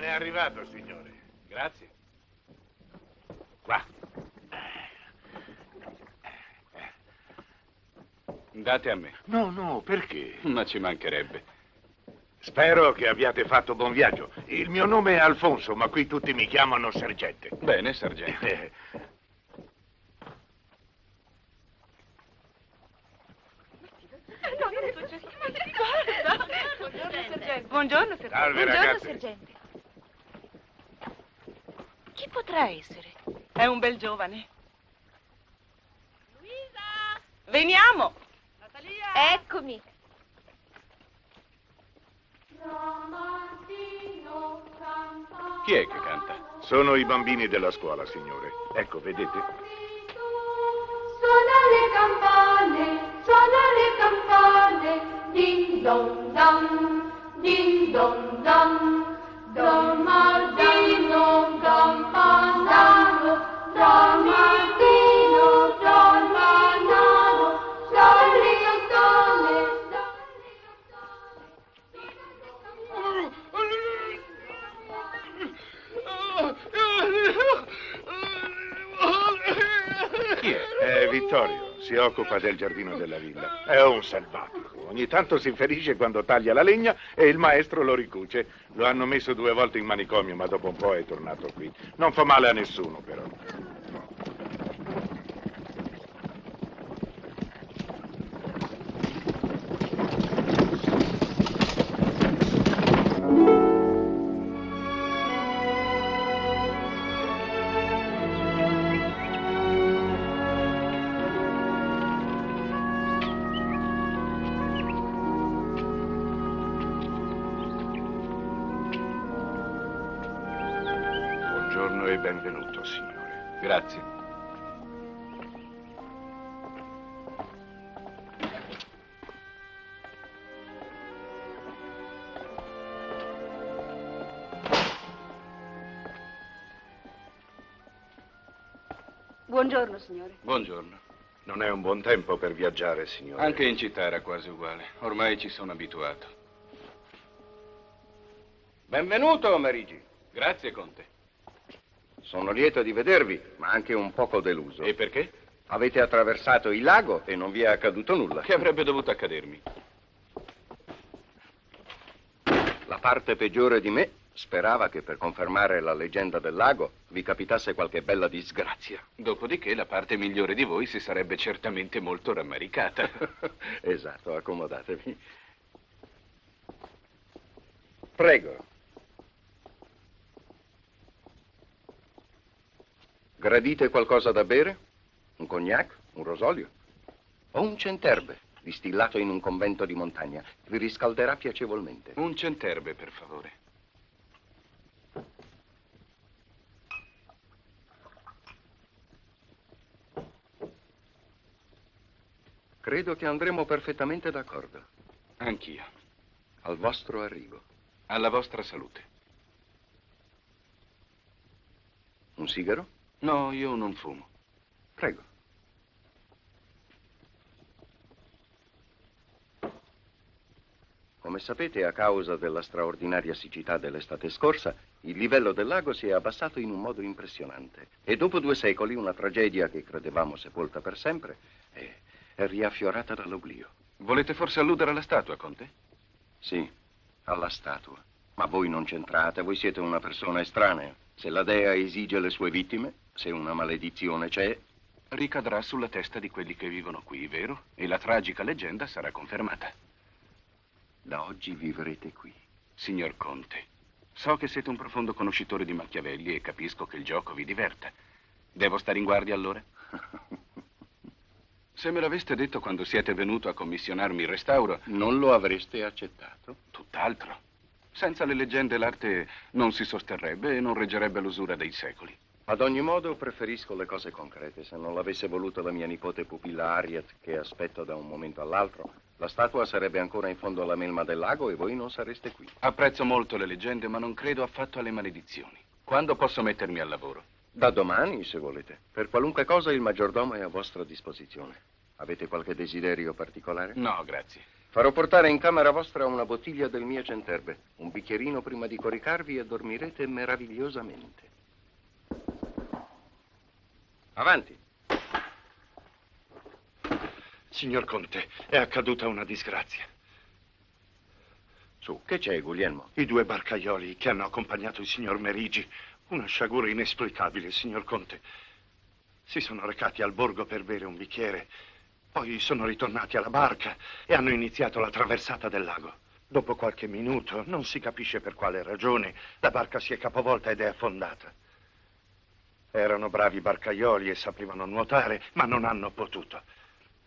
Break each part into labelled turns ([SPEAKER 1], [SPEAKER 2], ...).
[SPEAKER 1] Ben è arrivato, signore.
[SPEAKER 2] Grazie.
[SPEAKER 1] Qua.
[SPEAKER 2] Date a me.
[SPEAKER 1] No, perché?
[SPEAKER 2] Ma ci mancherebbe.
[SPEAKER 1] Spero che abbiate fatto buon viaggio. Il mio nome è Alfonso, ma qui tutti mi chiamano sergente.
[SPEAKER 2] Bene, sergente.
[SPEAKER 3] Buongiorno, sergente.
[SPEAKER 1] Salve,
[SPEAKER 3] Buongiorno,
[SPEAKER 1] ragazzi.
[SPEAKER 3] sergente. Chi potrà essere? È un bel giovane.
[SPEAKER 4] Luisa!
[SPEAKER 3] Veniamo!
[SPEAKER 4] Natalia!
[SPEAKER 3] Eccomi.
[SPEAKER 2] Chi è che canta?
[SPEAKER 1] Sono i bambini della scuola, signore. Ecco, vedete?
[SPEAKER 5] Suona le campane, din don dan, Don Martino campanaro, Don Martino campanaro, dalle campane,
[SPEAKER 2] Chi è?
[SPEAKER 1] È Vittorio, si occupa del giardino della villa. È un selvatico. Ogni tanto si ferisce quando taglia la legna e il maestro lo ricuce. Lo hanno messo 2 volte in manicomio, ma dopo un po' è tornato qui. Non fa male a nessuno, però. Buongiorno e benvenuto, signore.
[SPEAKER 2] Grazie.
[SPEAKER 3] Buongiorno, signore.
[SPEAKER 2] Buongiorno.
[SPEAKER 1] Non è un buon tempo per viaggiare, signore.
[SPEAKER 2] Anche in città era quasi uguale. Ormai ci sono abituato.
[SPEAKER 6] Benvenuto, Merigi.
[SPEAKER 2] Grazie, Conte.
[SPEAKER 6] Sono lieto di vedervi, ma anche un poco deluso.
[SPEAKER 2] E perché?
[SPEAKER 6] Avete attraversato il lago e non vi è accaduto nulla.
[SPEAKER 2] Che avrebbe dovuto accadermi?
[SPEAKER 6] La parte peggiore di me sperava che per confermare la leggenda del lago vi capitasse qualche bella disgrazia.
[SPEAKER 2] Dopodiché la parte migliore di voi si sarebbe certamente molto rammaricata.
[SPEAKER 6] Esatto, accomodatevi. Prego. Gradite qualcosa da bere? Un cognac? Un rosolio? O un centerbe, distillato in un convento di montagna. Vi riscalderà piacevolmente.
[SPEAKER 2] Un centerbe, per favore.
[SPEAKER 6] Credo che andremo perfettamente d'accordo.
[SPEAKER 2] Anch'io.
[SPEAKER 6] Al vostro arrivo.
[SPEAKER 2] Alla vostra salute.
[SPEAKER 6] Un sigaro?
[SPEAKER 2] No, io non fumo.
[SPEAKER 6] Prego. Come sapete, a causa della straordinaria siccità dell'estate scorsa, il livello del lago si è abbassato in un modo impressionante. E dopo 2 secoli, una tragedia che credevamo sepolta per sempre è riaffiorata dall'oblio.
[SPEAKER 2] Volete forse alludere alla statua, Conte?
[SPEAKER 6] Sì, alla statua. Ma voi non c'entrate, voi siete una persona estranea. Se la dea esige le sue vittime, se una maledizione c'è,
[SPEAKER 2] Ricadrà sulla testa di quelli che vivono qui, vero? E la tragica leggenda sarà confermata.
[SPEAKER 6] da oggi vivrete qui.
[SPEAKER 2] Signor Conte, so che siete un profondo conoscitore di Machiavelli e capisco che il gioco vi diverta. Devo stare in guardia allora? Se me l'aveste detto quando siete venuto a commissionarmi il restauro...
[SPEAKER 6] Non lo avreste accettato?
[SPEAKER 2] Tutt'altro. Senza le leggende l'arte non si sosterrebbe e non reggerebbe l'usura dei secoli.
[SPEAKER 6] Ad ogni modo preferisco le cose concrete. Se non l'avesse voluto la mia nipote pupilla Harriet, che aspetto da un momento all'altro, la statua sarebbe ancora in fondo alla melma del lago e voi non sareste qui.
[SPEAKER 2] Apprezzo molto le leggende, ma non credo affatto alle maledizioni. Quando posso mettermi al lavoro?
[SPEAKER 6] Da domani, se volete. Per qualunque cosa il maggiordomo è a vostra disposizione. Avete qualche desiderio particolare?
[SPEAKER 2] No, grazie.
[SPEAKER 6] Farò portare in camera vostra una bottiglia del mio centerbe, un bicchierino prima di coricarvi e dormirete meravigliosamente. Avanti.
[SPEAKER 7] Signor Conte, è accaduta una disgrazia.
[SPEAKER 6] Su, che c'è, Guglielmo?
[SPEAKER 7] I 2 barcaioli che hanno accompagnato il signor Merigi, una sciagura inesplicabile, signor Conte. Si sono recati al borgo per bere un bicchiere, poi sono ritornati alla barca e hanno iniziato la traversata del lago. Dopo qualche minuto, non si capisce per quale ragione, la barca si è capovolta ed è affondata. Erano bravi barcaioli e sapevano nuotare, ma non hanno potuto.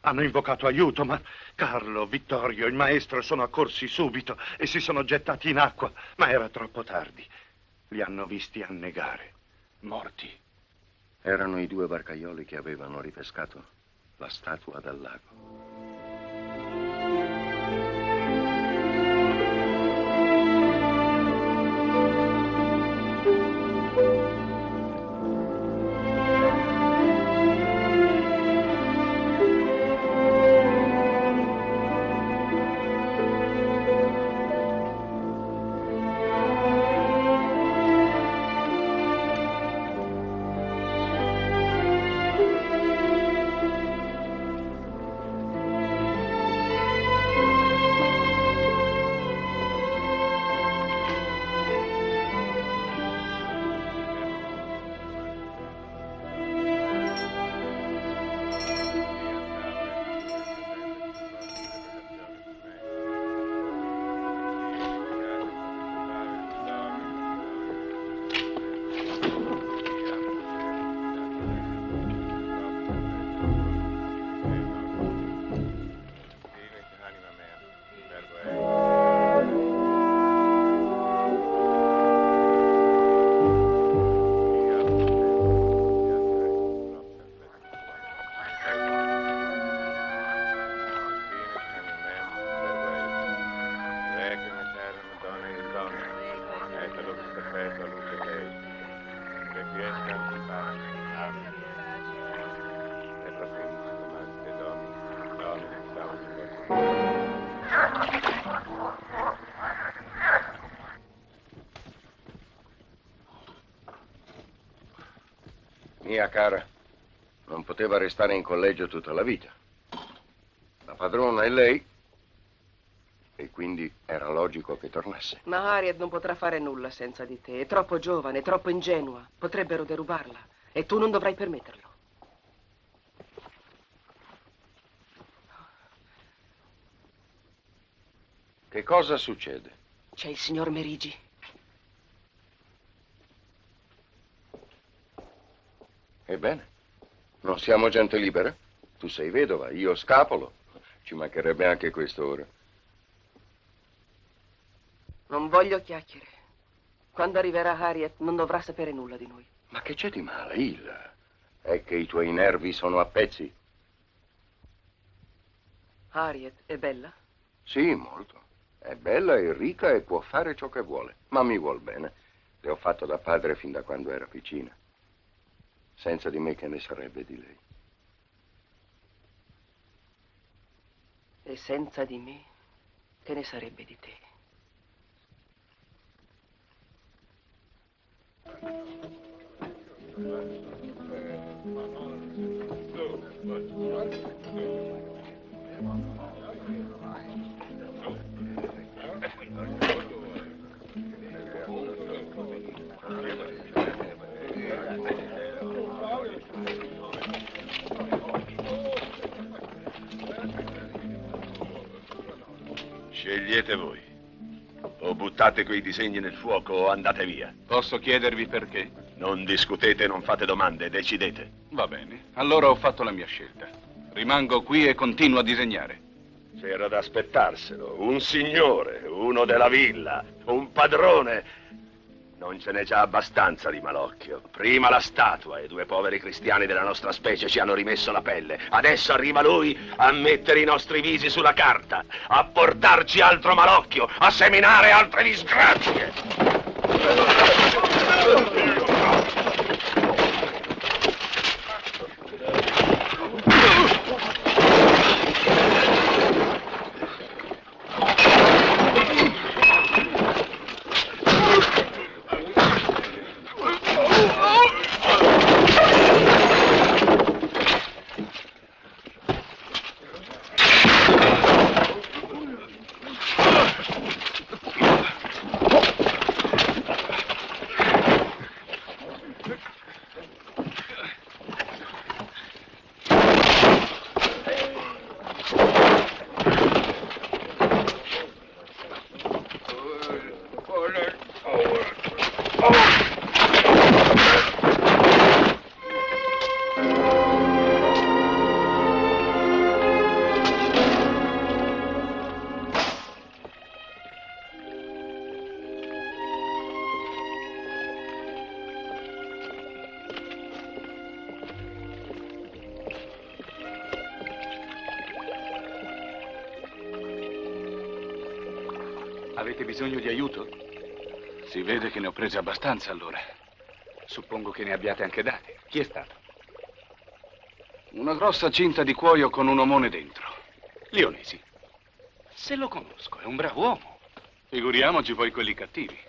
[SPEAKER 7] Hanno invocato aiuto, ma Carlo, Vittorio, il maestro sono accorsi subito e si sono gettati in acqua, ma era troppo tardi. Li hanno visti annegare, morti.
[SPEAKER 6] Erano i 2 barcaioli che avevano ripescato la statua dal lago. Mia cara, non poteva restare in collegio tutta la vita. La padrona è lei, e quindi era logico che tornasse.
[SPEAKER 8] Ma Harriet non potrà fare nulla senza di te. È troppo giovane, troppo ingenua. Potrebbero derubarla e tu non dovrai permetterlo.
[SPEAKER 6] Che cosa succede?
[SPEAKER 8] C'è il signor Merigi.
[SPEAKER 6] Ebbene, non siamo gente libera? Tu sei vedova, io scapolo. Ci mancherebbe anche quest'ora.
[SPEAKER 8] Non voglio chiacchiere. Quando arriverà Harriet non dovrà sapere nulla di noi.
[SPEAKER 6] Ma che c'è di male, Illa? È che i tuoi nervi sono a pezzi.
[SPEAKER 8] Harriet è bella?
[SPEAKER 6] Sì, molto. È bella, è ricca e può fare ciò che vuole. Ma mi vuol bene. Le ho fatto da padre fin da quando era piccina. Senza di me che ne sarebbe di lei?
[SPEAKER 8] E senza di me che ne sarebbe di te?
[SPEAKER 9] Scegliete voi. O buttate quei disegni nel fuoco o andate via.
[SPEAKER 2] Posso chiedervi perché?
[SPEAKER 9] Non discutete, non fate domande, decidete.
[SPEAKER 2] Va bene, allora ho fatto la mia scelta. Rimango qui e continuo a disegnare.
[SPEAKER 9] C'era da aspettarselo. Un signore, uno della villa, un padrone. Non ce n'è già abbastanza di malocchio. Prima la statua e 2 poveri cristiani della nostra specie ci hanno rimesso la pelle. Adesso arriva lui a mettere i nostri visi sulla carta, a portarci altro malocchio, a seminare altre disgrazie.
[SPEAKER 2] Avete bisogno di aiuto? Si vede che ne ho prese abbastanza allora. Suppongo che ne abbiate anche date. Chi è stato? Una grossa cinta di cuoio con un omone dentro. Lionesi. Se lo conosco, è un bravo uomo. Figuriamoci poi quelli cattivi.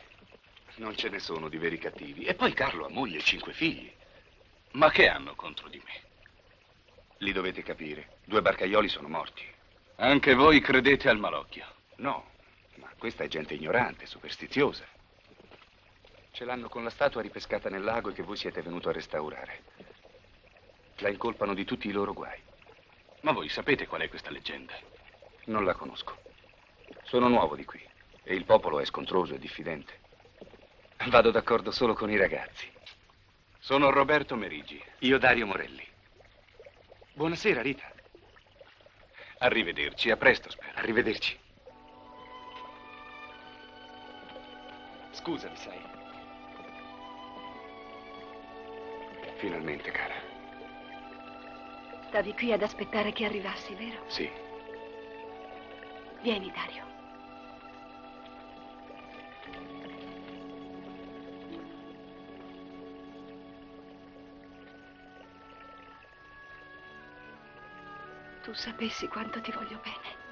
[SPEAKER 2] Non ce ne sono di veri cattivi. E poi Carlo ha moglie e 5 figli. Ma che hanno contro di me? Li dovete capire. 2 barcaioli sono morti. Anche voi credete al malocchio? No, ma questa è gente ignorante, superstiziosa. Ce l'hanno con la statua ripescata nel lago e che voi siete venuto a restaurare. La incolpano di tutti i loro guai. Ma voi sapete qual è questa leggenda? Non la conosco. Sono nuovo di qui e il popolo è scontroso e diffidente. Vado d'accordo solo con i ragazzi. Sono Roberto Merigi. Io Dario Morelli. Buonasera, Rita. Arrivederci, a presto, spero. Arrivederci. Scusami, sai. Finalmente, cara.
[SPEAKER 10] Stavi qui ad aspettare che arrivassi, vero?
[SPEAKER 2] Sì.
[SPEAKER 10] Vieni, Dario. Tu sapessi quanto ti voglio bene.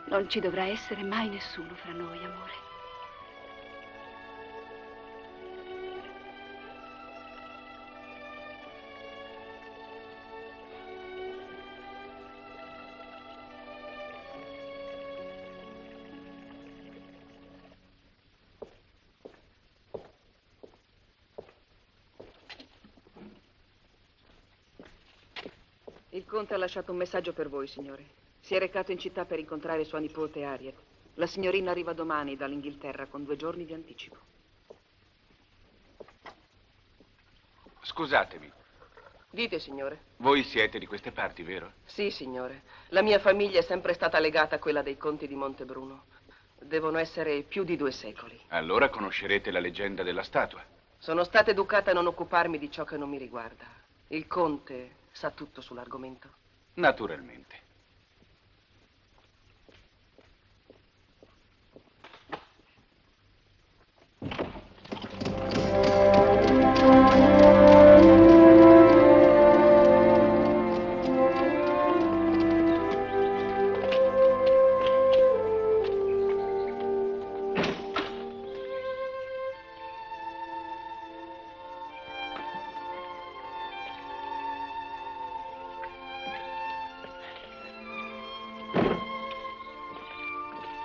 [SPEAKER 10] Non ci dovrà essere mai nessuno fra noi, amore.
[SPEAKER 8] Il conte ha lasciato un messaggio per voi, signore. Si è recato in città per incontrare sua nipote Harriet. La signorina arriva domani dall'Inghilterra con 2 giorni di anticipo.
[SPEAKER 2] Scusatemi,
[SPEAKER 8] Dite, signore.
[SPEAKER 2] voi siete di queste parti, vero?
[SPEAKER 8] Sì, signore. La mia famiglia è sempre stata legata a quella dei conti di Montebruno. Devono essere più di 2 secoli.
[SPEAKER 2] Allora conoscerete la leggenda della statua.
[SPEAKER 8] Sono stata educata a non occuparmi di ciò che non mi riguarda. Il conte sa tutto sull'argomento.
[SPEAKER 2] Naturalmente.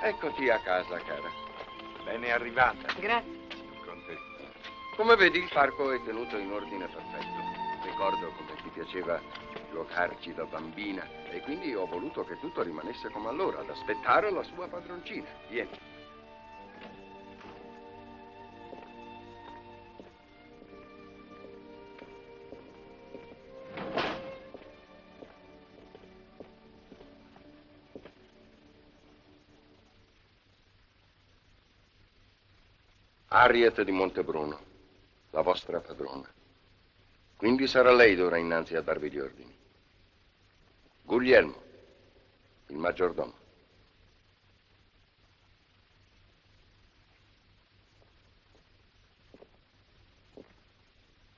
[SPEAKER 6] Eccoti a casa, cara.
[SPEAKER 1] Ben è arrivata.
[SPEAKER 10] Grazie.
[SPEAKER 1] Signor Conte.
[SPEAKER 6] Come vedi, il parco è tenuto in ordine perfetto. Ricordo come ti piaceva giocarci da bambina e quindi ho voluto che tutto rimanesse come allora, ad aspettare la sua padroncina. Vieni. Harriet di Montebruno, la vostra padrona. Quindi sarà lei d'ora innanzi a darvi gli ordini. Guglielmo, il maggiordomo.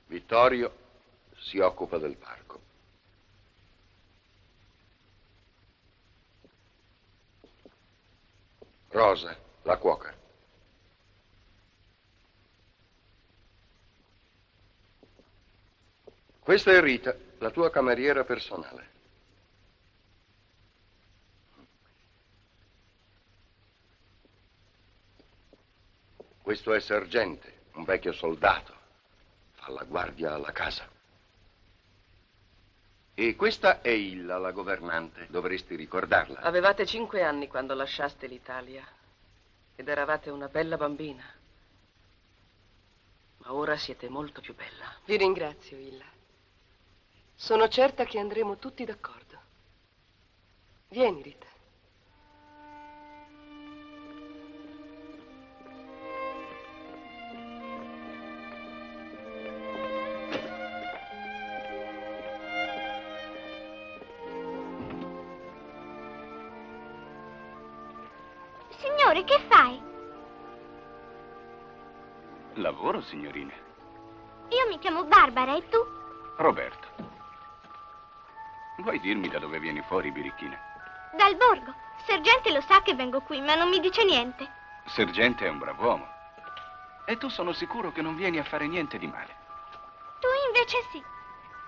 [SPEAKER 6] Vittorio si occupa del parco. Rosa, la cuoca. Questa è Rita, la tua cameriera personale. Questo è Sergente, un vecchio soldato. Fa la guardia alla casa. E questa è Illa, la governante. Dovresti ricordarla.
[SPEAKER 8] Avevate 5 anni quando lasciaste l'Italia ed eravate una bella bambina. Ma ora siete molto più bella.
[SPEAKER 3] Vi ringrazio, Illa. Sono certa che andremo tutti d'accordo. Vieni, Rita.
[SPEAKER 5] Signore, che fai?
[SPEAKER 2] Lavoro, signorina.
[SPEAKER 5] Io mi chiamo Barbara e tu?
[SPEAKER 2] Roberto. Vuoi dirmi da dove vieni fuori, birichina?
[SPEAKER 5] Dal borgo. Sergente lo sa che vengo qui, ma non mi dice niente.
[SPEAKER 2] Sergente è un brav'uomo. E tu sono sicuro che non vieni a fare niente di male.
[SPEAKER 5] Tu invece sì.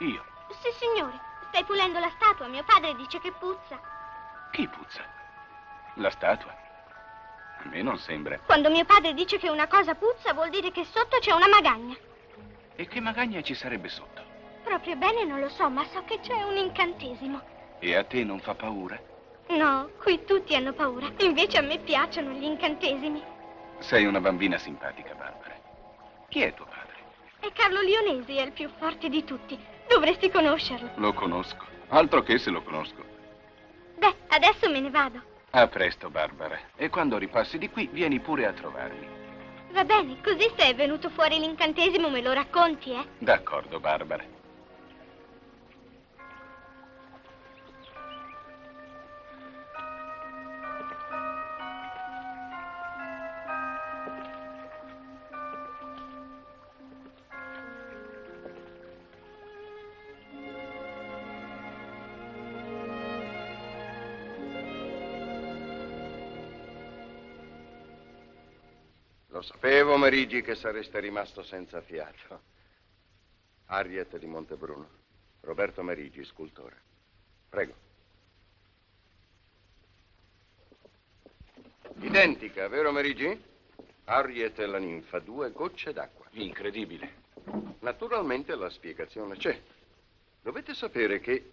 [SPEAKER 2] Io?
[SPEAKER 5] Sì, signore. Stai pulendo la statua. Mio padre dice che puzza.
[SPEAKER 2] Chi puzza? La statua? A me non sembra.
[SPEAKER 5] Quando mio padre dice che una cosa puzza, vuol dire che sotto c'è una magagna.
[SPEAKER 2] E che magagna ci sarebbe sotto?
[SPEAKER 5] Proprio bene non lo so, ma so che c'è un incantesimo.
[SPEAKER 2] E a te non fa paura?
[SPEAKER 5] No, qui tutti hanno paura. Invece a me piacciono gli incantesimi.
[SPEAKER 2] Sei una bambina simpatica, Barbara. Chi è tuo padre?
[SPEAKER 5] E Carlo Lionesi è il più forte di tutti. Dovresti conoscerlo.
[SPEAKER 2] Lo conosco. Altro che se lo conosco.
[SPEAKER 5] Beh, adesso me ne vado.
[SPEAKER 2] A presto, Barbara. E quando ripassi di qui, vieni pure a trovarmi.
[SPEAKER 5] Va bene, così se è venuto fuori l'incantesimo me lo racconti, eh?
[SPEAKER 2] D'accordo, Barbara.
[SPEAKER 6] Lo sapevo, Merigi, che sareste rimasto senza fiato. Harriet di Montebruno. Roberto Merigi, scultore. Prego. Identica, vero Merigi? Harriet e la ninfa, 2 gocce d'acqua.
[SPEAKER 2] Incredibile.
[SPEAKER 6] Naturalmente la spiegazione c'è. Dovete sapere che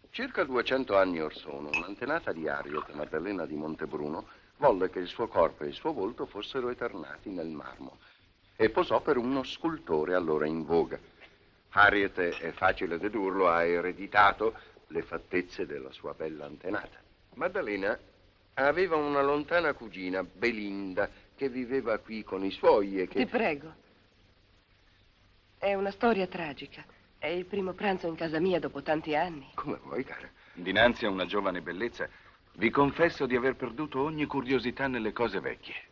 [SPEAKER 6] circa 200 anni or sono, un'antenata di Harriet, Maddalena di Montebruno, volle che il suo corpo e il suo volto fossero eternati nel marmo e posò per uno scultore allora in voga. Harriet, è facile dedurlo, ha ereditato le fattezze della sua bella antenata. Maddalena aveva una lontana cugina, Belinda, che viveva qui con i suoi e che...
[SPEAKER 3] Ti prego. È una storia tragica. È il primo pranzo in casa mia dopo tanti anni.
[SPEAKER 6] Come vuoi, cara.
[SPEAKER 2] Dinanzi a una giovane bellezza, vi confesso di aver perduto ogni curiosità nelle cose vecchie.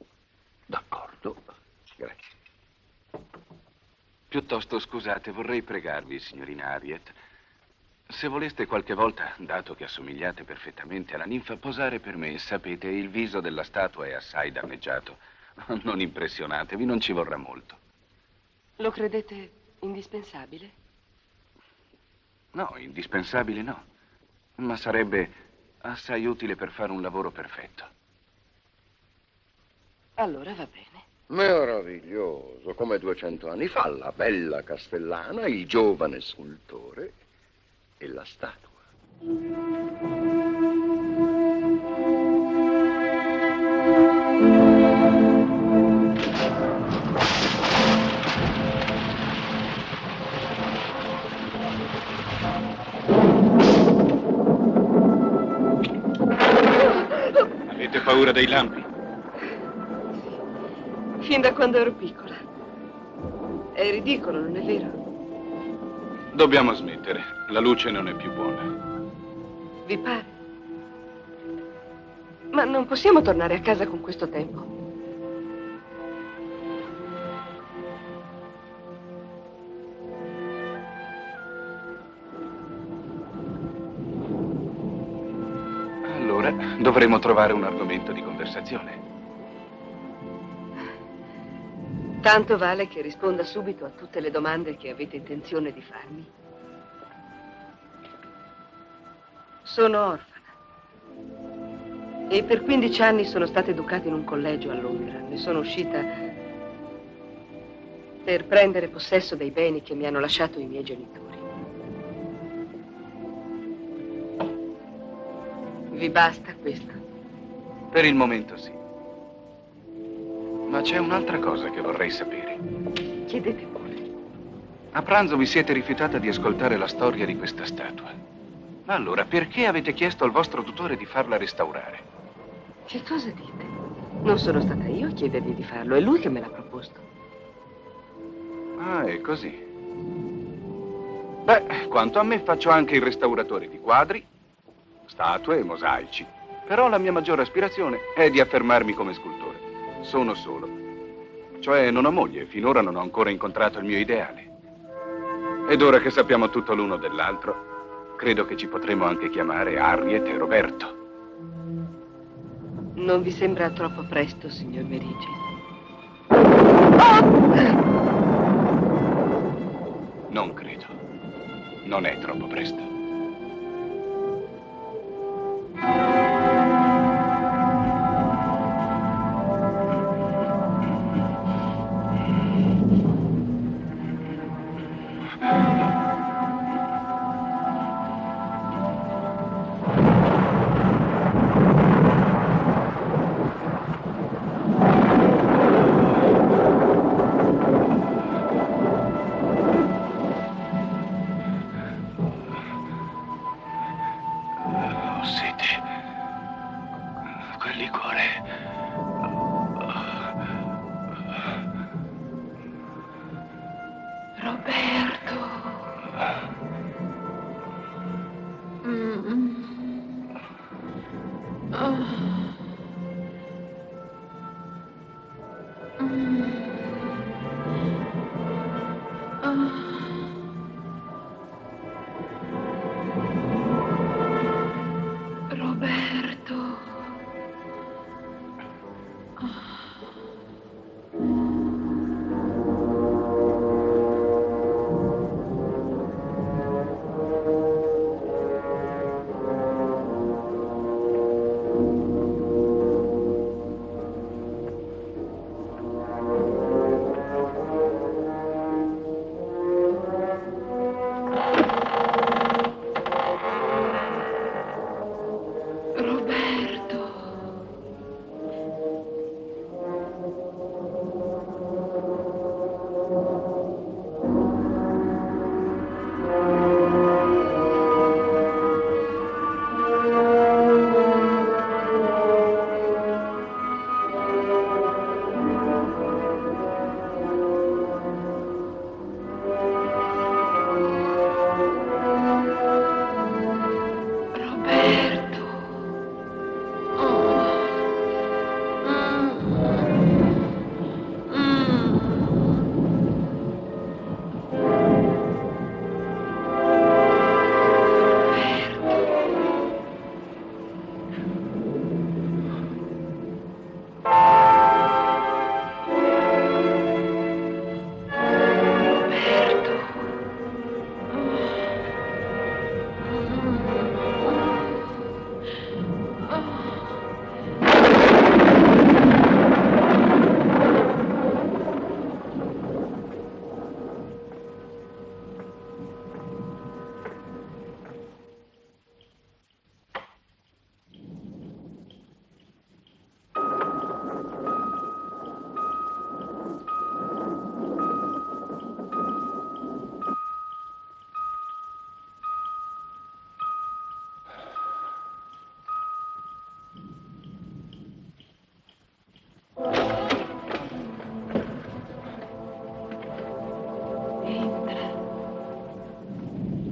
[SPEAKER 6] D'accordo. Grazie.
[SPEAKER 2] Piuttosto, scusate, vorrei pregarvi, signorina Harriet, se voleste qualche volta, dato che assomigliate perfettamente alla ninfa, posare per me. Sapete, il viso della statua è assai danneggiato. Non impressionatevi, non ci vorrà molto.
[SPEAKER 3] Lo credete indispensabile?
[SPEAKER 2] No, indispensabile no. Ma sarebbe assai utile per fare un lavoro perfetto.
[SPEAKER 3] Allora va bene.
[SPEAKER 6] Meraviglioso, come 200 anni fa, la bella castellana, il giovane scultore e la statua.
[SPEAKER 2] Avete paura dei lampi?
[SPEAKER 3] Fin da quando ero piccola. È ridicolo, non è vero?
[SPEAKER 2] Dobbiamo smettere. La luce non è più buona.
[SPEAKER 3] Vi pare? Ma non possiamo tornare a casa con questo tempo.
[SPEAKER 2] Allora dovremo trovare un argomento di conversazione.
[SPEAKER 3] Tanto vale che risponda subito a tutte le domande che avete intenzione di farmi. Sono orfana. E per 15 anni sono stata educata in un collegio a Londra. Ne sono uscita per prendere possesso dei beni che mi hanno lasciato i miei genitori. Vi basta questo?
[SPEAKER 2] Per il momento sì. Ma c'è un'altra cosa che vorrei sapere.
[SPEAKER 3] Chiedete pure.
[SPEAKER 2] A pranzo vi siete rifiutata di ascoltare la storia di questa statua. Ma allora perché avete chiesto al vostro tutore di farla restaurare?
[SPEAKER 3] Che cosa dite? Non sono stata io a chiedergli di farlo, è lui che me l'ha proposto.
[SPEAKER 2] Ah, è così. Beh, quanto a me faccio anche il restauratore di quadri, statue e mosaici. Però la mia maggiore aspirazione è di affermarmi come scultore. Sono solo. Cioè non ho moglie, finora non ho ancora incontrato il mio ideale. Ed ora che sappiamo tutto l'uno dell'altro, credo che ci potremo anche chiamare Harriet e Roberto.
[SPEAKER 3] Non vi sembra troppo presto, signor Merigi?
[SPEAKER 2] Non credo. Non è troppo presto.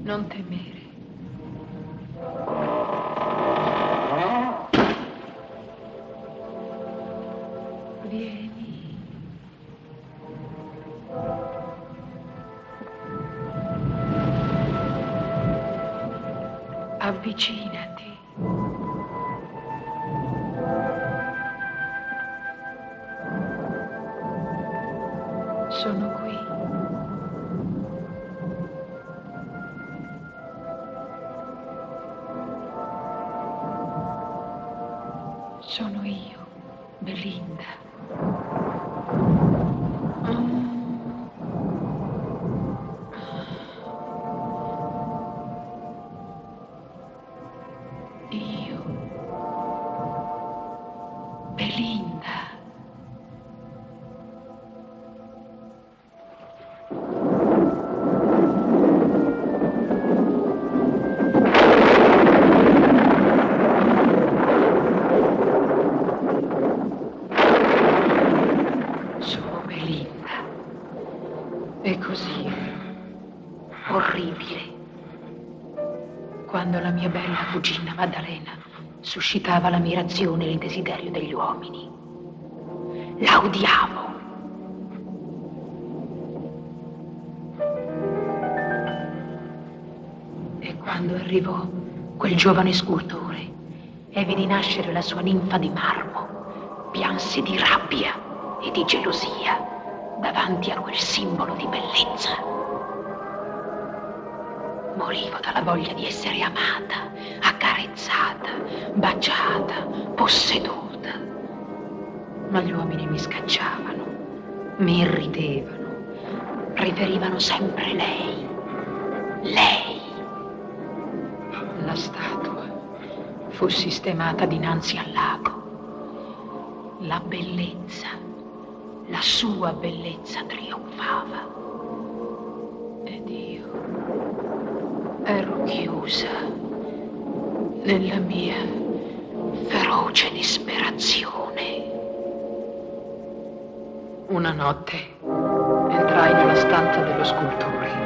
[SPEAKER 10] Non temere. Vieni. Avvicinati. Sono qui. Sono io, Belinda. Io, Belinda. È così orribile quando la mia bella cugina Maddalena
[SPEAKER 11] suscitava l'ammirazione e il desiderio degli uomini. La odiavo. E quando arrivò quel giovane scultore e vidi nascere la sua ninfa di marmo, piansi di rabbia e di gelosia davanti a quel simbolo di bellezza. Morivo dalla voglia di essere amata, accarezzata, baciata, posseduta. Ma gli uomini mi scacciavano, mi irridevano, preferivano sempre lei. Lei. La statua fu sistemata dinanzi al lago. La bellezza, la sua bellezza trionfava. Ed io ero chiusa nella mia feroce disperazione. Una notte entrai nella stanza dello scultore.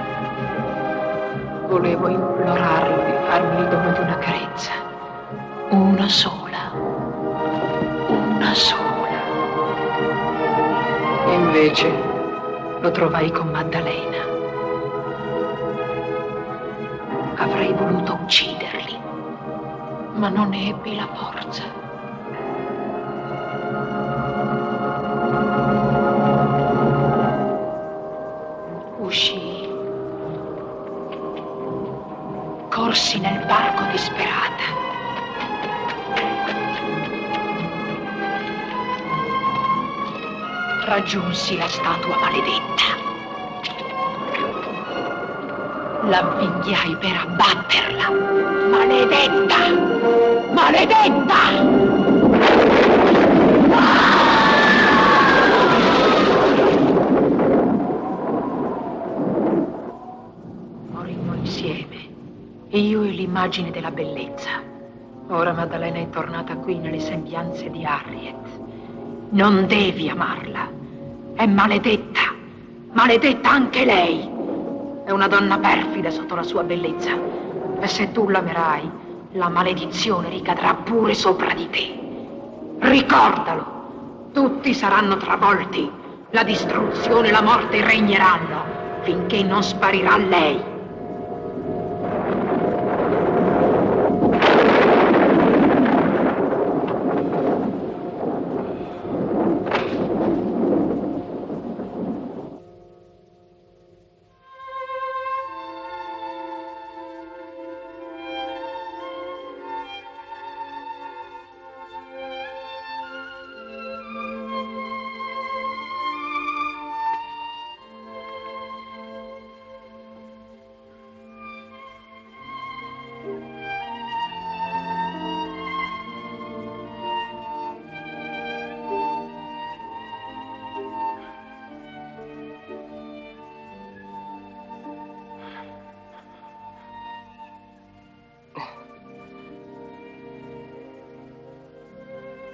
[SPEAKER 11] Volevo implorarlo di farmi il dono di una carezza. Una sola. Una sola. E invece lo trovai con Maddalena. Avrei voluto ucciderli, ma non ne ebbi la forza. Uscii. Corsi nel parco disperata. Raggiunsi la statua maledetta. La avvinghiai per abbatterla. Maledetta! Maledetta! Morimmo insieme, io e l'immagine della bellezza. Ora Maddalena è tornata qui nelle sembianze di Harriet. Non devi amarla. È maledetta. Maledetta anche lei. È una donna perfida sotto la sua bellezza. E se tu l'amerai, la maledizione ricadrà pure sopra di te. Ricordalo. Tutti saranno travolti. La distruzione e la morte regneranno finché non sparirà lei.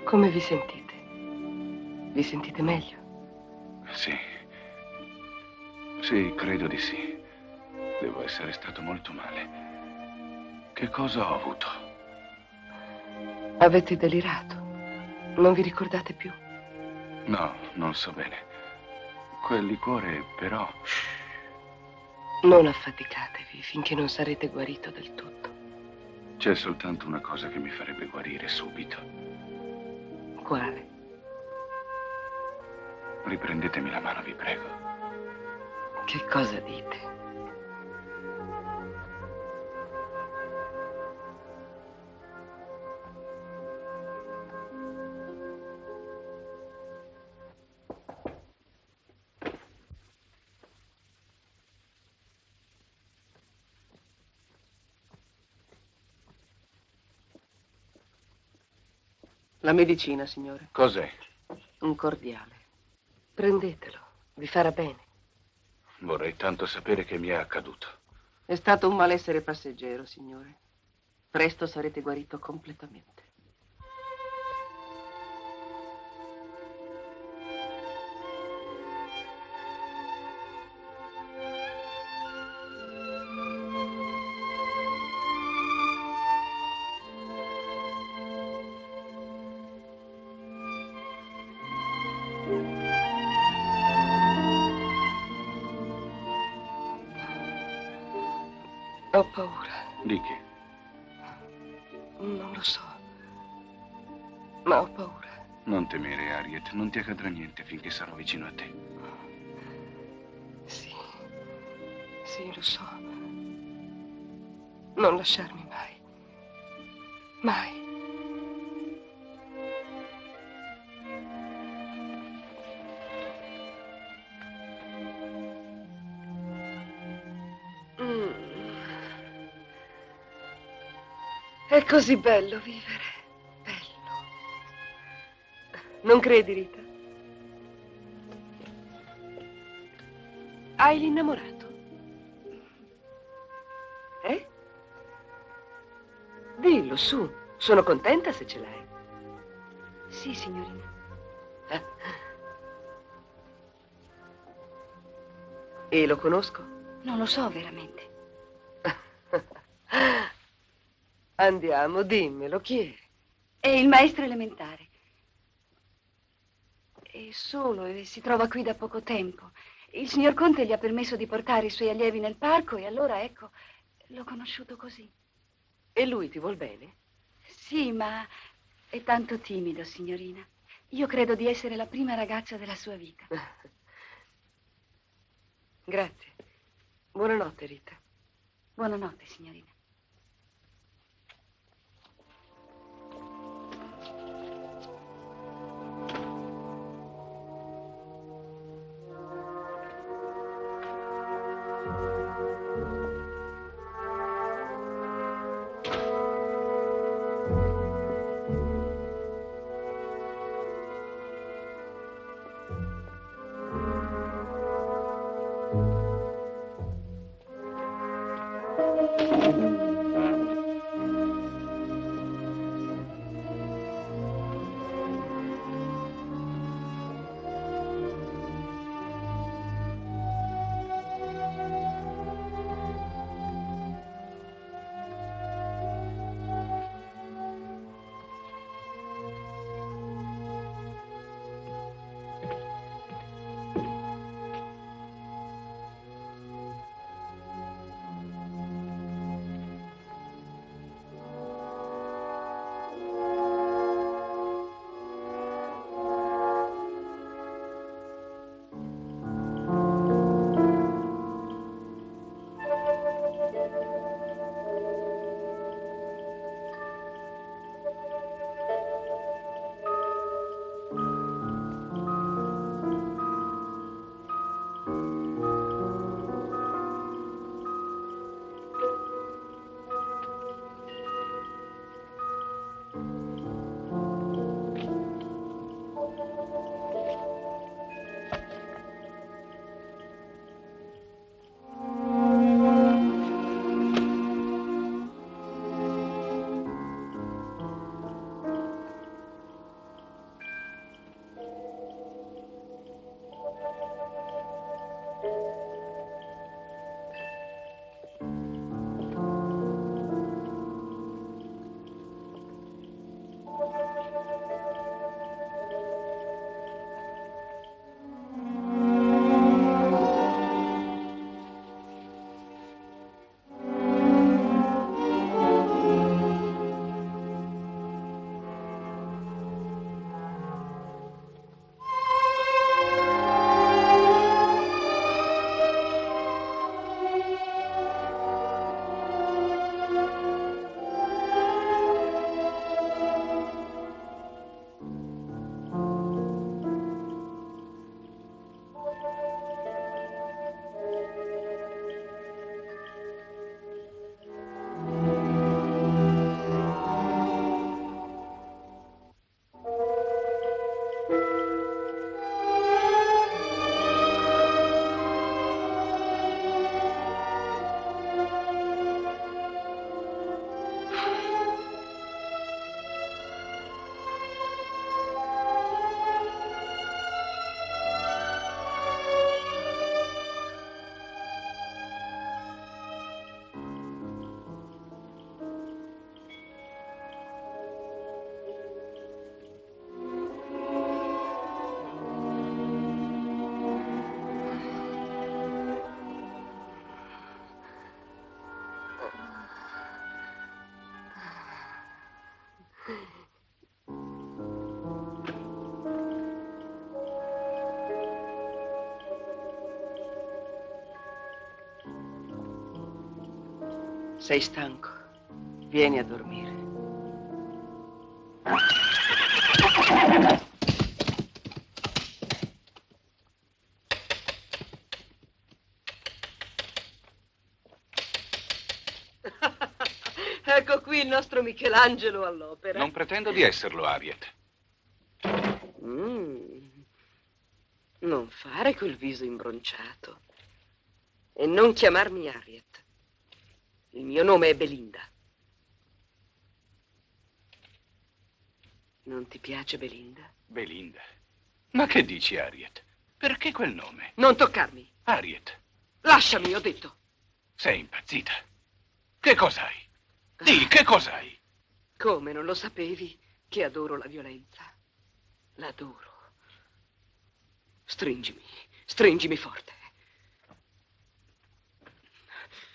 [SPEAKER 3] Come vi sentite? Vi sentite meglio?
[SPEAKER 2] Sì. Sì, credo di sì. Devo essere stato molto male. Che cosa ho avuto?
[SPEAKER 3] Avete delirato? Non vi ricordate più?
[SPEAKER 2] No, non so bene. Quel liquore, però...
[SPEAKER 3] Non affaticatevi finché non sarete guarito del tutto.
[SPEAKER 2] C'è soltanto una cosa che mi farebbe guarire subito.
[SPEAKER 3] Quale?
[SPEAKER 2] Riprendetemi la mano, vi prego.
[SPEAKER 3] Che cosa dite? La medicina, signore.
[SPEAKER 2] Cos'è?
[SPEAKER 3] Un cordiale. Prendetelo, vi farà bene.
[SPEAKER 2] Vorrei tanto sapere che mi è accaduto.
[SPEAKER 3] È stato un malessere passeggero, signore. Presto sarete guarito completamente. Ho paura.
[SPEAKER 2] Di che?
[SPEAKER 3] Non lo so. Ma ho paura.
[SPEAKER 2] Non temere, Harriet. Non ti accadrà niente finché sarò vicino a te.
[SPEAKER 3] Sì. Sì, lo so. Non lasciarmi mai. Mai. È così bello vivere. Bello. Non credi, Rita? Hai l'innamorato? Eh? Dillo, su. Sono contenta se ce l'hai.
[SPEAKER 10] Sì, signorina.
[SPEAKER 3] E lo conosco?
[SPEAKER 10] Non lo so veramente.
[SPEAKER 3] Andiamo, dimmelo, chi è?
[SPEAKER 10] È il maestro elementare. È solo e si trova qui da poco tempo. Il signor Conte gli ha permesso di portare i suoi allievi nel parco e allora, ecco, l'ho conosciuto così.
[SPEAKER 3] E lui ti vuol bene?
[SPEAKER 10] Sì, ma è tanto timido, signorina. Io credo di essere la prima ragazza della sua vita.
[SPEAKER 3] Grazie. Buonanotte, Rita.
[SPEAKER 10] Buonanotte, signorina.
[SPEAKER 3] Sei stanco? Vieni a dormire. Ecco qui il nostro Michelangelo all'opera.
[SPEAKER 2] Non pretendo di esserlo, Harriet.
[SPEAKER 3] Non fare quel viso imbronciato. E non chiamarmi Harriet. Il mio nome è Belinda. Non ti piace Belinda?
[SPEAKER 2] Belinda? Ma che dici, Harriet? Perché quel nome?
[SPEAKER 3] Non toccarmi.
[SPEAKER 2] Harriet,
[SPEAKER 3] Lasciami, ho detto.
[SPEAKER 2] sei impazzita. Che cos'hai? Dì, che cos'hai?
[SPEAKER 3] Come, non lo sapevi? Che adoro la violenza. L'adoro. Stringimi forte.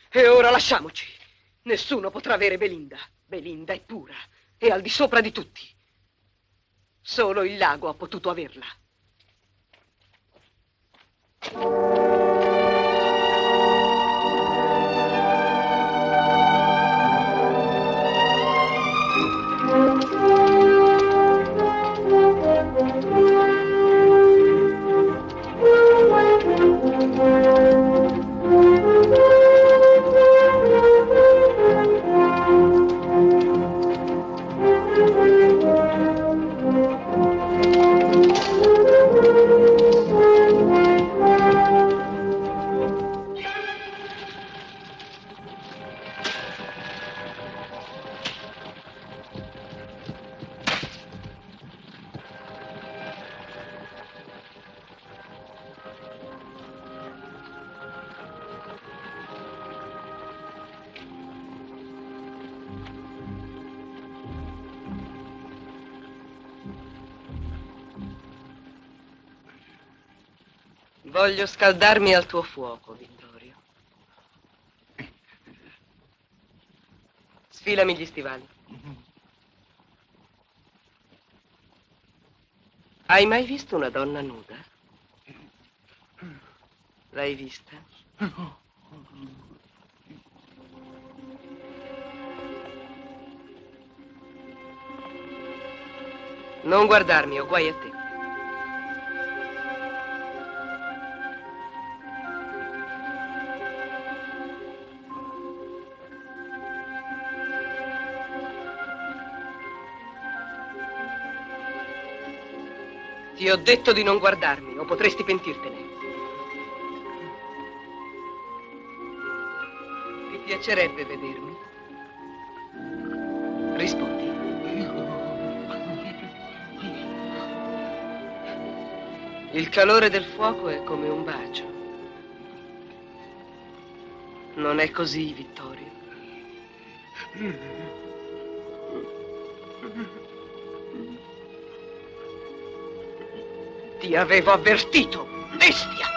[SPEAKER 3] E ora lasciamoci. Nessuno potrà avere Belinda. Belinda è pura e al di sopra di tutti. Solo il lago ha potuto averla. Voglio scaldarmi al tuo fuoco, Vittorio. Sfilami gli stivali. Hai mai visto una donna nuda? L'hai vista? Non guardarmi, ho guai a te. Ti ho detto di non guardarmi, o potresti pentirtene. Ti piacerebbe vedermi? Rispondi. Il calore del fuoco è come un bacio. Non è così, Vittorio? Ti avevo avvertito, bestia!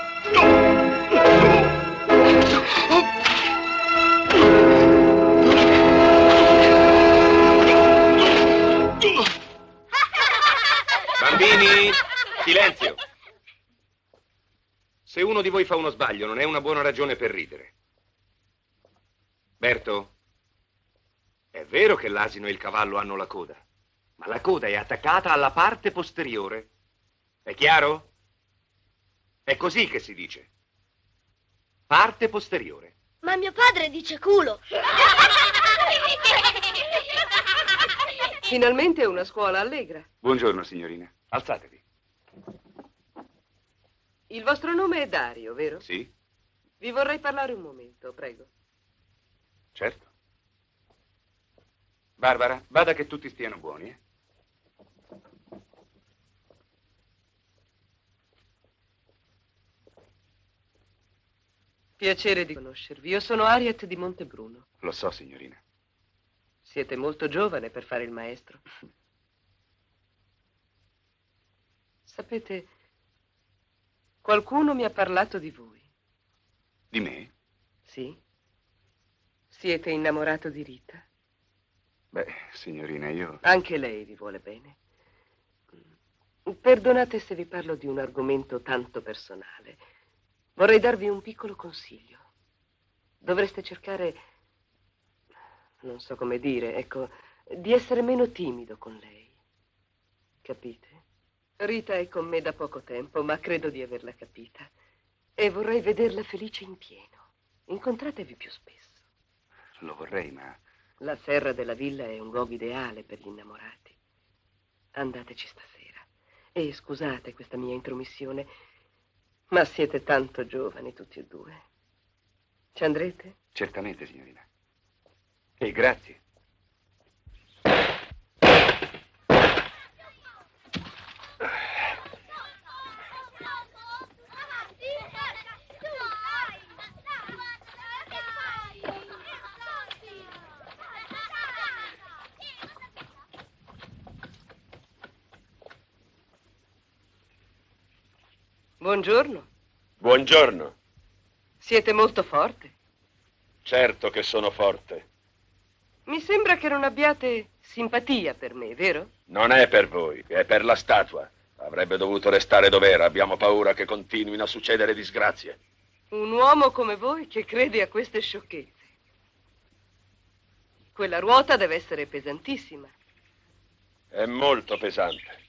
[SPEAKER 12] Bambini, silenzio! Se uno di voi fa uno sbaglio, non è una buona ragione per ridere. Berto, è vero che l'asino e il cavallo hanno la coda, ma la coda è attaccata alla parte posteriore. È chiaro? È così che si dice. Parte posteriore.
[SPEAKER 5] Ma mio padre dice culo.
[SPEAKER 3] Finalmente è una scuola allegra.
[SPEAKER 2] Buongiorno, signorina. Alzatevi.
[SPEAKER 3] Il vostro nome è Dario, vero?
[SPEAKER 2] Sì,
[SPEAKER 3] Vi vorrei parlare un momento, prego.
[SPEAKER 2] certo. Barbara, bada che tutti stiano buoni, eh?
[SPEAKER 3] Piacere di conoscervi. Io sono Harriet di Montebruno.
[SPEAKER 2] Lo so, signorina.
[SPEAKER 3] Siete molto giovane per fare il maestro. Sapete, qualcuno mi ha parlato di voi.
[SPEAKER 2] Di me?
[SPEAKER 3] Sì? Siete innamorato di Rita?
[SPEAKER 2] Beh, signorina, io...
[SPEAKER 3] Anche lei vi vuole bene. Perdonate se vi parlo di un argomento tanto personale. Vorrei darvi un piccolo consiglio. Dovreste cercare non so come dire, ecco, di essere meno timido con lei. Capite? Rita è con me da poco tempo, ma credo di averla capita. E vorrei vederla felice in pieno. Incontratevi più spesso.
[SPEAKER 2] Lo vorrei, ma...
[SPEAKER 3] La serra della villa è un luogo ideale per gli innamorati. Andateci stasera. E scusate questa mia intromissione, ma siete tanto giovani tutti e due. Ci andrete?
[SPEAKER 2] Certamente, signorina. E grazie.
[SPEAKER 3] Buongiorno.
[SPEAKER 9] Buongiorno.
[SPEAKER 3] Siete molto forte.
[SPEAKER 9] Certo che sono forte.
[SPEAKER 3] Mi sembra che non abbiate simpatia per me, vero?
[SPEAKER 9] Non è per voi, è per la statua. Avrebbe dovuto restare dov'era. Abbiamo paura che continuino a succedere disgrazie.
[SPEAKER 3] Un uomo come voi che crede a queste sciocchezze. Quella ruota deve essere pesantissima.
[SPEAKER 9] È molto pesante.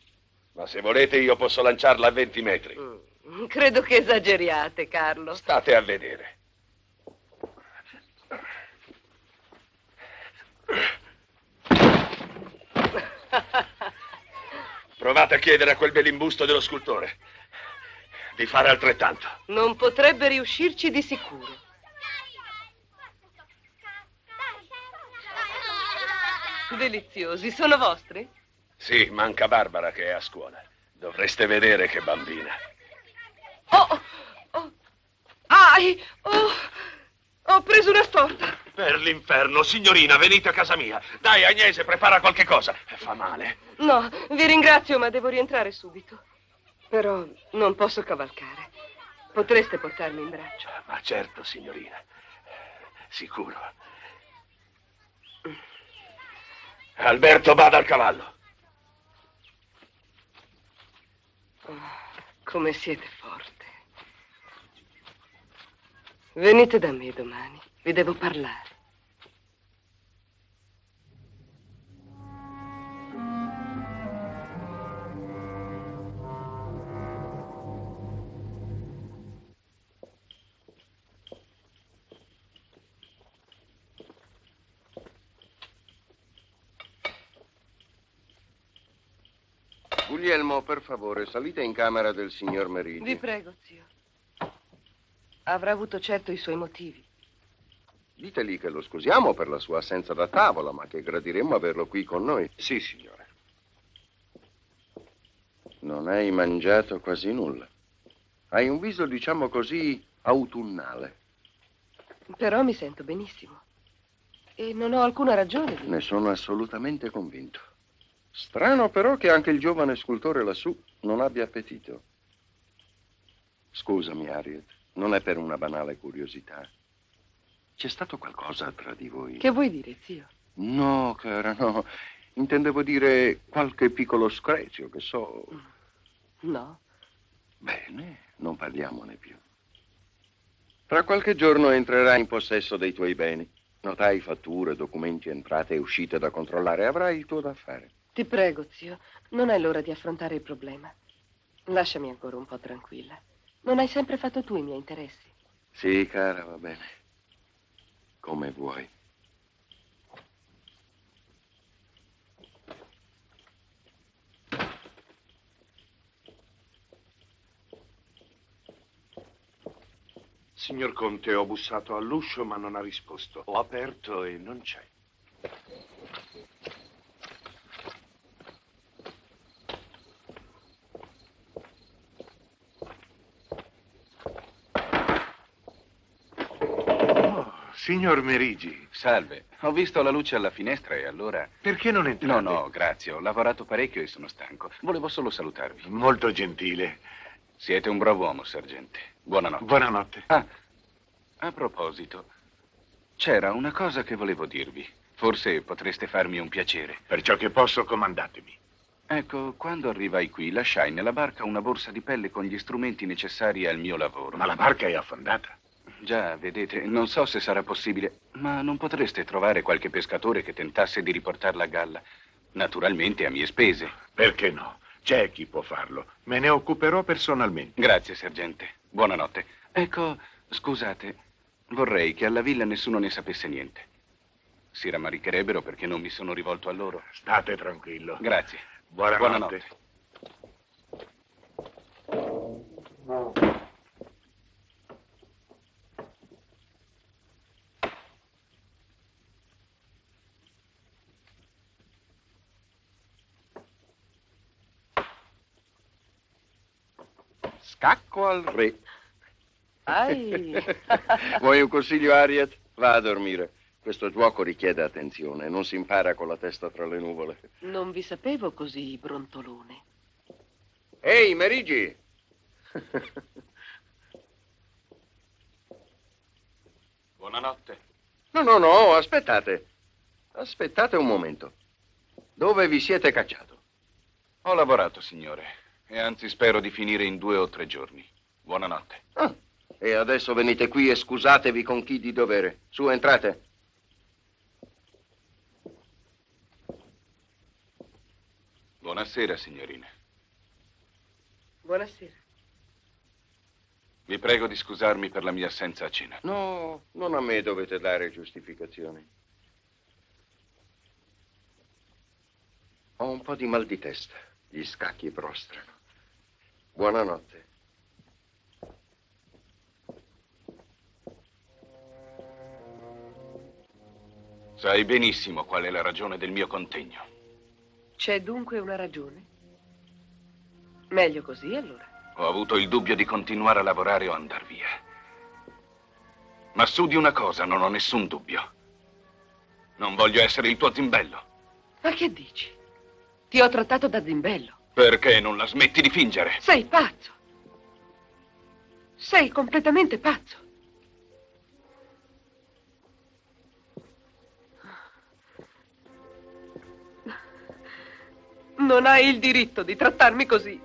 [SPEAKER 9] Ma se volete io posso lanciarla a 20 metri.
[SPEAKER 3] Credo che esageriate, Carlo.
[SPEAKER 9] State a vedere. Provate a chiedere a quel belimbusto dello scultore di fare altrettanto.
[SPEAKER 3] Non potrebbe riuscirci di sicuro. Deliziosi, sono vostri?
[SPEAKER 9] Sì, manca Barbara che è a scuola. Dovreste vedere che bambina.
[SPEAKER 3] Ho preso una storta.
[SPEAKER 9] Per l'inferno, signorina, venite a casa mia. Dai, Agnese, prepara qualche cosa. Fa male.
[SPEAKER 3] No, vi ringrazio, ma devo rientrare subito. Però non posso cavalcare. Potreste portarmi in braccio?
[SPEAKER 9] Ma certo, signorina. Sicuro. Alberto, vada al cavallo.
[SPEAKER 3] Come siete forte. Venite da me domani, vi devo parlare.
[SPEAKER 6] Guglielmo, per favore, salite in camera del signor Meridi.
[SPEAKER 3] Vi prego, zio. Avrà avuto certo i suoi motivi.
[SPEAKER 6] Diteli che lo scusiamo per la sua assenza da tavola, ma che gradiremmo averlo qui con noi.
[SPEAKER 7] Sì, signore.
[SPEAKER 6] Non hai mangiato quasi nulla. Hai un viso, diciamo così, autunnale.
[SPEAKER 3] Però mi sento benissimo. E non ho alcuna ragione di...
[SPEAKER 6] Ne sono assolutamente convinto. Strano però che anche il giovane scultore lassù non abbia appetito. Scusami, Harriet, non è per una banale curiosità. C'è stato qualcosa tra di voi?
[SPEAKER 3] Che vuoi dire, zio?
[SPEAKER 6] No, cara, no. Intendevo dire qualche piccolo screzio, che so.
[SPEAKER 3] No.
[SPEAKER 6] Bene, non parliamone più. Tra qualche giorno entrerai in possesso dei tuoi beni. Notai fatture, documenti, entrate e uscite da controllare. Avrai il tuo da fare.
[SPEAKER 3] Ti prego, zio, non è l'ora di affrontare il problema. Lasciami ancora un po' tranquilla. Non hai sempre fatto tu i miei interessi.
[SPEAKER 6] Sì, cara, va bene. Come vuoi.
[SPEAKER 7] Signor Conte, ho bussato all'uscio ma non ha risposto. Ho aperto e non c'è.
[SPEAKER 1] Signor Merigi.
[SPEAKER 2] Salve. Ho visto la luce alla finestra e allora...
[SPEAKER 1] Perché non entrate?
[SPEAKER 2] No, grazie. Ho lavorato parecchio e sono stanco. Volevo solo salutarvi.
[SPEAKER 1] Molto gentile.
[SPEAKER 2] Siete un bravo uomo, sergente. Buonanotte.
[SPEAKER 1] Buonanotte.
[SPEAKER 2] A proposito, c'era una cosa che volevo dirvi. Forse potreste farmi un piacere.
[SPEAKER 1] Per ciò che posso, comandatemi.
[SPEAKER 2] Ecco, quando arrivai qui, lasciai nella barca una borsa di pelle con gli strumenti necessari al mio lavoro.
[SPEAKER 1] Ma la barca è affondata?
[SPEAKER 2] Già, vedete, non so se sarà possibile, ma non potreste trovare qualche pescatore che tentasse di riportarla a galla? Naturalmente a mie spese.
[SPEAKER 1] Perché no? C'è chi può farlo. Me ne occuperò personalmente.
[SPEAKER 2] Grazie, sergente. Buonanotte. Ecco, scusate, vorrei che alla villa nessuno ne sapesse niente. Si rammaricherebbero perché non mi sono rivolto a loro.
[SPEAKER 1] State tranquillo.
[SPEAKER 2] Grazie.
[SPEAKER 1] Buonanotte.
[SPEAKER 6] Scacco al re.
[SPEAKER 3] Ai.
[SPEAKER 6] Vuoi un consiglio, Harriet? Va a dormire. Questo gioco richiede attenzione, non si impara con la testa tra le nuvole.
[SPEAKER 3] Non vi sapevo così brontolone.
[SPEAKER 6] Ehi, Merigi!
[SPEAKER 2] Buonanotte.
[SPEAKER 6] No, aspettate. Aspettate un momento. Dove vi siete cacciato?
[SPEAKER 2] Ho lavorato, signore, e anzi spero di finire in 2 o 3 giorni. Buonanotte.
[SPEAKER 6] Ah, e adesso venite qui e scusatevi con chi di dovere. Su, entrate.
[SPEAKER 2] Buonasera, signorina.
[SPEAKER 3] Buonasera.
[SPEAKER 2] Vi prego di scusarmi per la mia assenza a cena.
[SPEAKER 6] No, non a me dovete dare giustificazioni. Ho un po' di mal di testa. Gli scacchi prostrano. Buonanotte.
[SPEAKER 2] Sai benissimo qual è la ragione del mio contegno.
[SPEAKER 3] C'è dunque una ragione? Meglio così, allora.
[SPEAKER 2] Ho avuto il dubbio di continuare a lavorare o andar via. Ma su di una cosa non ho nessun dubbio. Non voglio essere il tuo zimbello.
[SPEAKER 3] Ma che dici? Ti ho trattato da zimbello.
[SPEAKER 2] Perché non la smetti di fingere?
[SPEAKER 3] Sei pazzo. Sei completamente pazzo. Non hai il diritto di trattarmi così.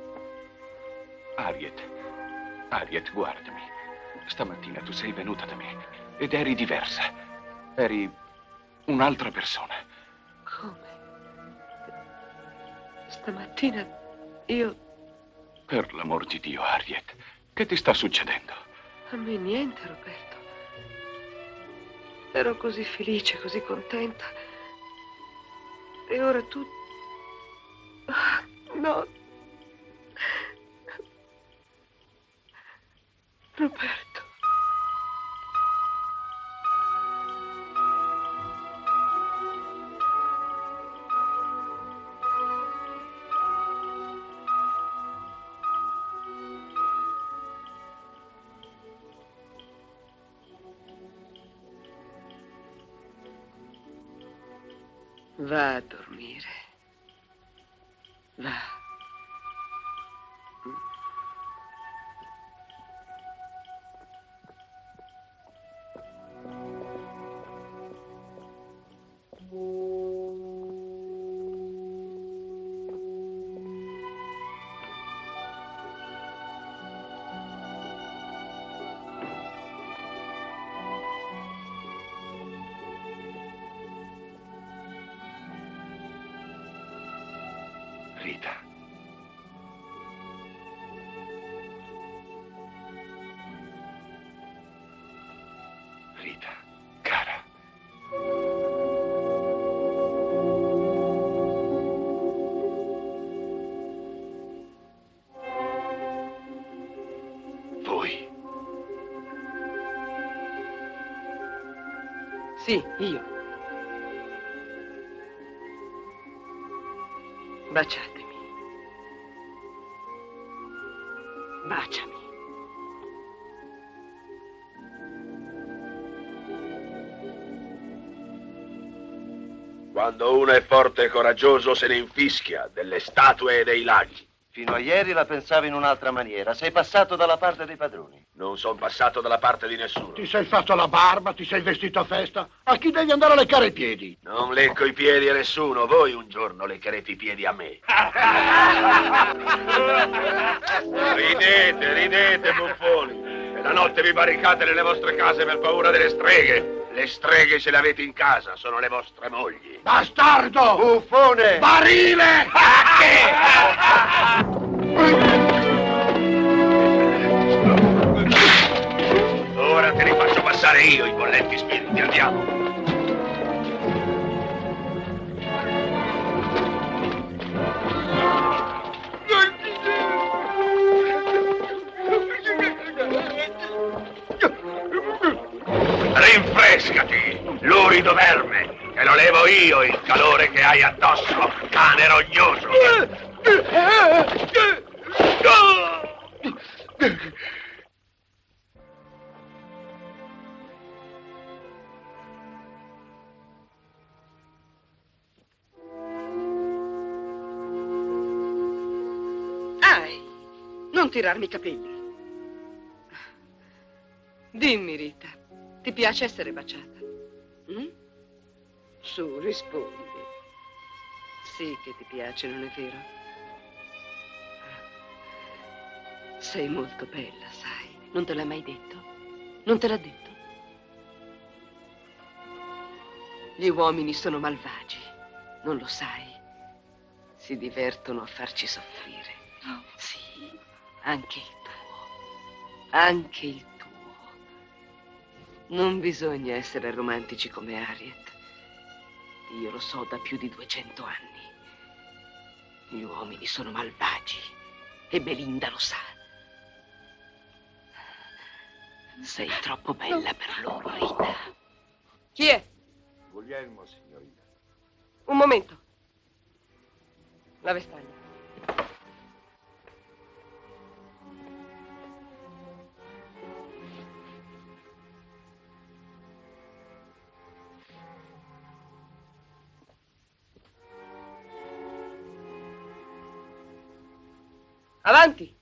[SPEAKER 2] Harriet, guardami. Stamattina tu sei venuta da me ed eri diversa. Eri un'altra persona.
[SPEAKER 3] Come? Stamattina io...
[SPEAKER 2] Per l'amor di Dio, Harriet, che ti sta succedendo?
[SPEAKER 3] A me niente, Roberto. Ero così felice, così contenta. E ora tu... No. Roberto. Va a dormire. Va.
[SPEAKER 2] Rita. Rita, cara. Voi.
[SPEAKER 3] Sì, io. Baciatemi. Baciami.
[SPEAKER 9] Quando uno è forte e coraggioso se ne infischia delle statue e dei laghi.
[SPEAKER 13] Fino a ieri la pensavo in un'altra maniera. Sei passato dalla parte dei padroni.
[SPEAKER 9] Non sono passato dalla parte di nessuno.
[SPEAKER 13] Ti sei fatto la barba, ti sei vestito a festa. A chi devi andare a leccare i piedi?
[SPEAKER 9] Non lecco i piedi a nessuno. Voi un giorno leccherete i piedi a me. Ridete, buffoni. E la notte vi barricate nelle vostre case per paura delle streghe. Le streghe ce le avete in casa, sono le vostre mogli.
[SPEAKER 13] Bastardo!
[SPEAKER 9] Buffone!
[SPEAKER 13] Barile!
[SPEAKER 9] Ora te li faccio passare io, i bollenti spiriti, andiamo. Rinfrescati, lurido verme, che lo levo io il calore che hai addosso, cane rognoso.
[SPEAKER 3] Non tirarmi i capelli. Dimmi, Rita, ti piace essere baciata? Su, rispondi. Sì che ti piace, non è vero? Sei molto bella, sai. Non te l'ha mai detto? Non te l'ha detto? Gli uomini sono malvagi, non lo sai? Si divertono a farci soffrire.
[SPEAKER 10] Oh.
[SPEAKER 3] Sì. Anche il tuo. Anche il tuo. Non bisogna essere romantici come Harriet. Io lo so da più di 200 anni. Gli uomini sono malvagi. E Belinda lo sa. Sei troppo bella per loro, Rita. Chi è?
[SPEAKER 1] Guglielmo, signorina.
[SPEAKER 3] Un momento. La vestaglia. Avanti!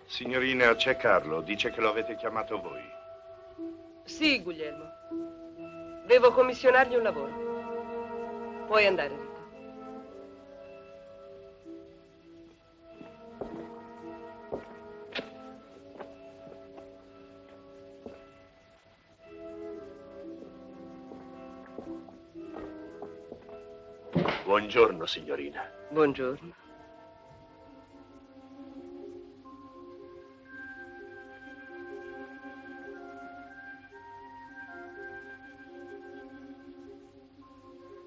[SPEAKER 7] Signorina, c'è Carlo. Dice che lo avete chiamato voi.
[SPEAKER 3] Sì, Guglielmo. Devo commissionargli un lavoro. Puoi andare, Rita.
[SPEAKER 9] Buongiorno, signorina.
[SPEAKER 3] Buongiorno.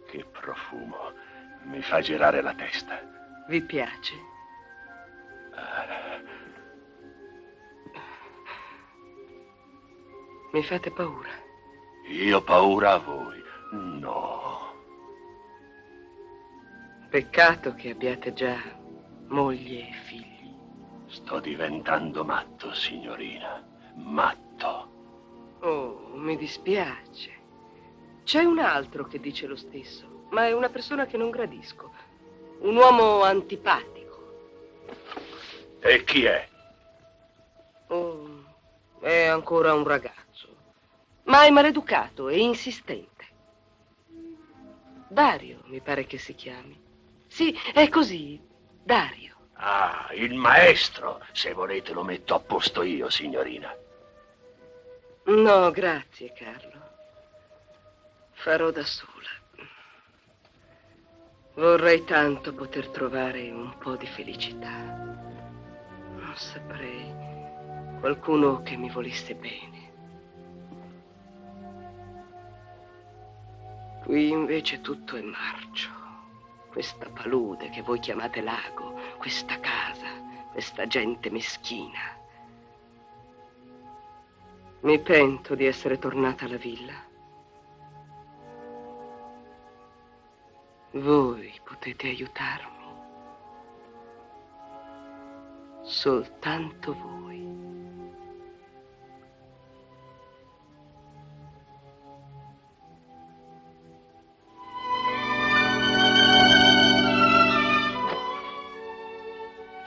[SPEAKER 9] Che profumo. Mi fa girare la testa.
[SPEAKER 3] Vi piace? Mi fate paura.
[SPEAKER 9] Io paura a voi? No.
[SPEAKER 3] Peccato che abbiate già moglie e figli.
[SPEAKER 9] Sto diventando matto, signorina. Matto.
[SPEAKER 3] Oh, mi dispiace. C'è un altro che dice lo stesso, ma è una persona che non gradisco. Un uomo antipatico.
[SPEAKER 9] E chi è?
[SPEAKER 3] Oh, è ancora un ragazzo, ma è maleducato e insistente. Dario, mi pare che si chiami. Sì, è così, Dario.
[SPEAKER 9] Ah, il maestro. Se volete lo metto a posto io, signorina.
[SPEAKER 3] No, grazie, Carlo. Farò da sola. Vorrei tanto poter trovare un po' di felicità. Non saprei. Qualcuno che mi volesse bene. Qui invece tutto è marcio. Questa palude che voi chiamate lago, questa casa, questa gente meschina. Mi pento di essere tornata alla villa. Voi potete aiutarmi. Soltanto voi.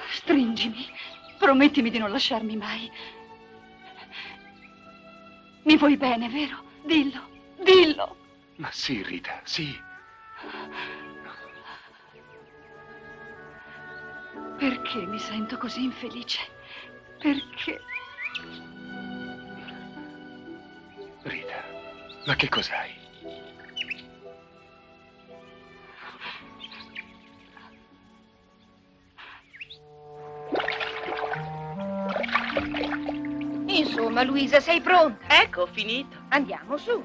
[SPEAKER 10] Stringimi, Promettimi di non lasciarmi mai. Mi vuoi bene, vero? Dillo, dillo.
[SPEAKER 2] Ma sì, Rita, sì.
[SPEAKER 10] Perché mi sento così infelice? Perché?
[SPEAKER 2] Rita, ma che cos'hai?
[SPEAKER 4] Insomma, Luisa, sei pronta?
[SPEAKER 3] Ecco, ho finito.
[SPEAKER 4] Andiamo su.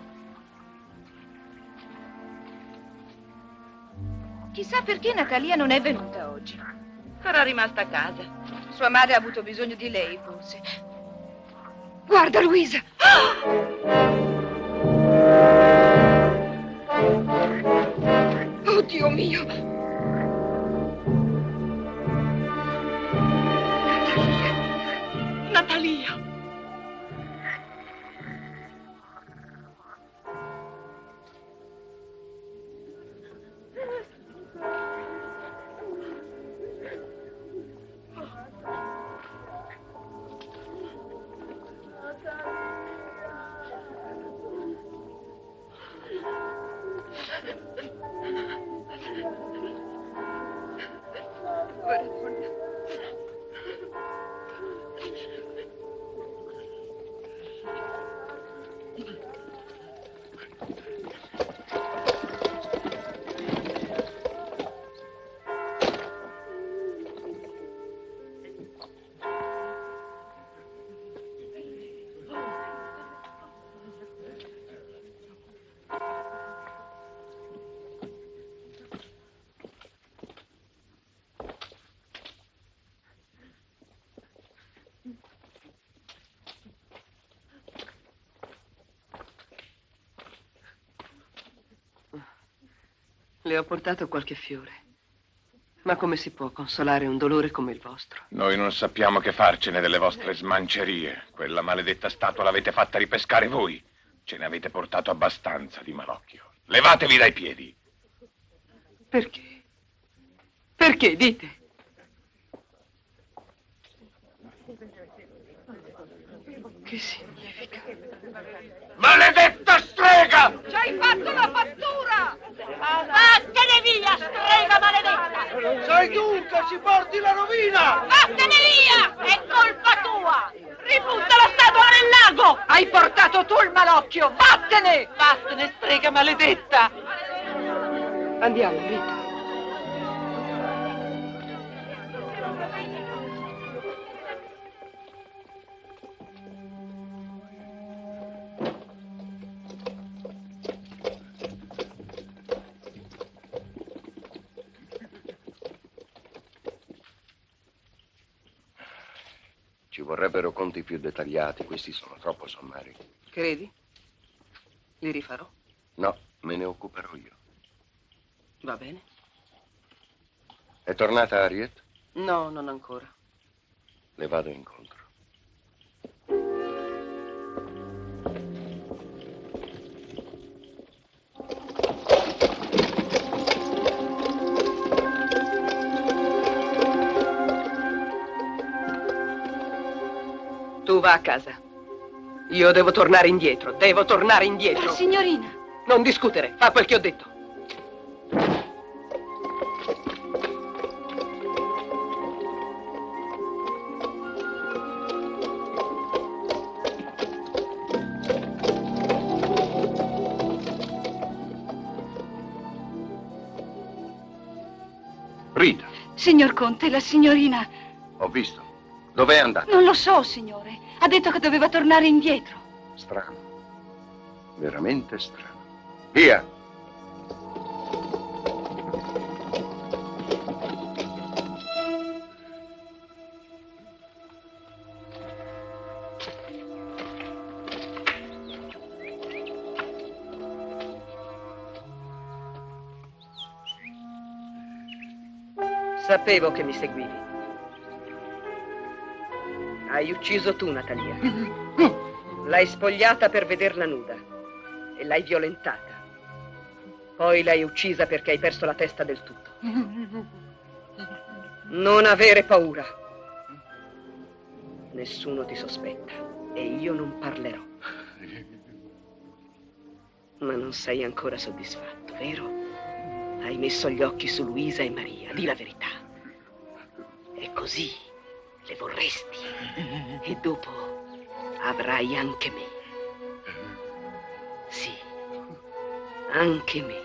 [SPEAKER 4] Chissà perché Natalia non è venuta oggi.
[SPEAKER 3] Sarà rimasta a casa.
[SPEAKER 4] Sua madre ha avuto bisogno di lei, forse.
[SPEAKER 10] Guarda, Luisa! Oh, Dio mio!
[SPEAKER 3] Natalia! Le ho portato qualche fiore. Ma come si può consolare un dolore come il vostro?
[SPEAKER 1] Noi non sappiamo che farcene delle vostre smancerie. Quella maledetta statua l'avete fatta ripescare voi. Ce ne avete portato abbastanza di malocchio. Levatevi dai piedi.
[SPEAKER 3] Perché? Perché, dite? Che significa?
[SPEAKER 9] Maledetta strega!
[SPEAKER 4] Ci hai fatto la fattura! Vattene via, strega maledetta!
[SPEAKER 13] Sei tu che ci porti la rovina!
[SPEAKER 4] Vattene via! È colpa tua! Ributta la statua nel lago!
[SPEAKER 3] Hai portato tu il malocchio! Vattene! Vattene, strega maledetta! Andiamo, Rita.
[SPEAKER 6] Ci vorrebbero conti più dettagliati, questi sono troppo sommari.
[SPEAKER 3] Credi? Li rifarò?
[SPEAKER 6] No, me ne occuperò io.
[SPEAKER 3] Va bene.
[SPEAKER 6] È tornata Harriet?
[SPEAKER 3] No, non ancora.
[SPEAKER 6] Le vado incontro.
[SPEAKER 3] Tu va a casa. Io devo tornare indietro. Devo tornare indietro.
[SPEAKER 10] Signorina.
[SPEAKER 3] Non discutere. Fa quel che ho detto.
[SPEAKER 6] Rita.
[SPEAKER 10] Signor Conte, la signorina...
[SPEAKER 6] Ho visto. Dov'è andata?
[SPEAKER 10] Non lo so, signore. Ha detto che doveva tornare indietro.
[SPEAKER 6] Strano. Veramente strano. Via!
[SPEAKER 3] Sapevo che mi seguivi. Hai ucciso tu, Natalia. L'hai spogliata per vederla nuda e l'hai violentata. Poi l'hai uccisa perché hai perso la testa del tutto. Non avere paura. Nessuno ti sospetta e io non parlerò. Ma non sei ancora soddisfatto, vero? Hai messo gli occhi su Luisa e Maria, di la verità. E così le vorresti. E dopo avrai anche me. Sì, anche me.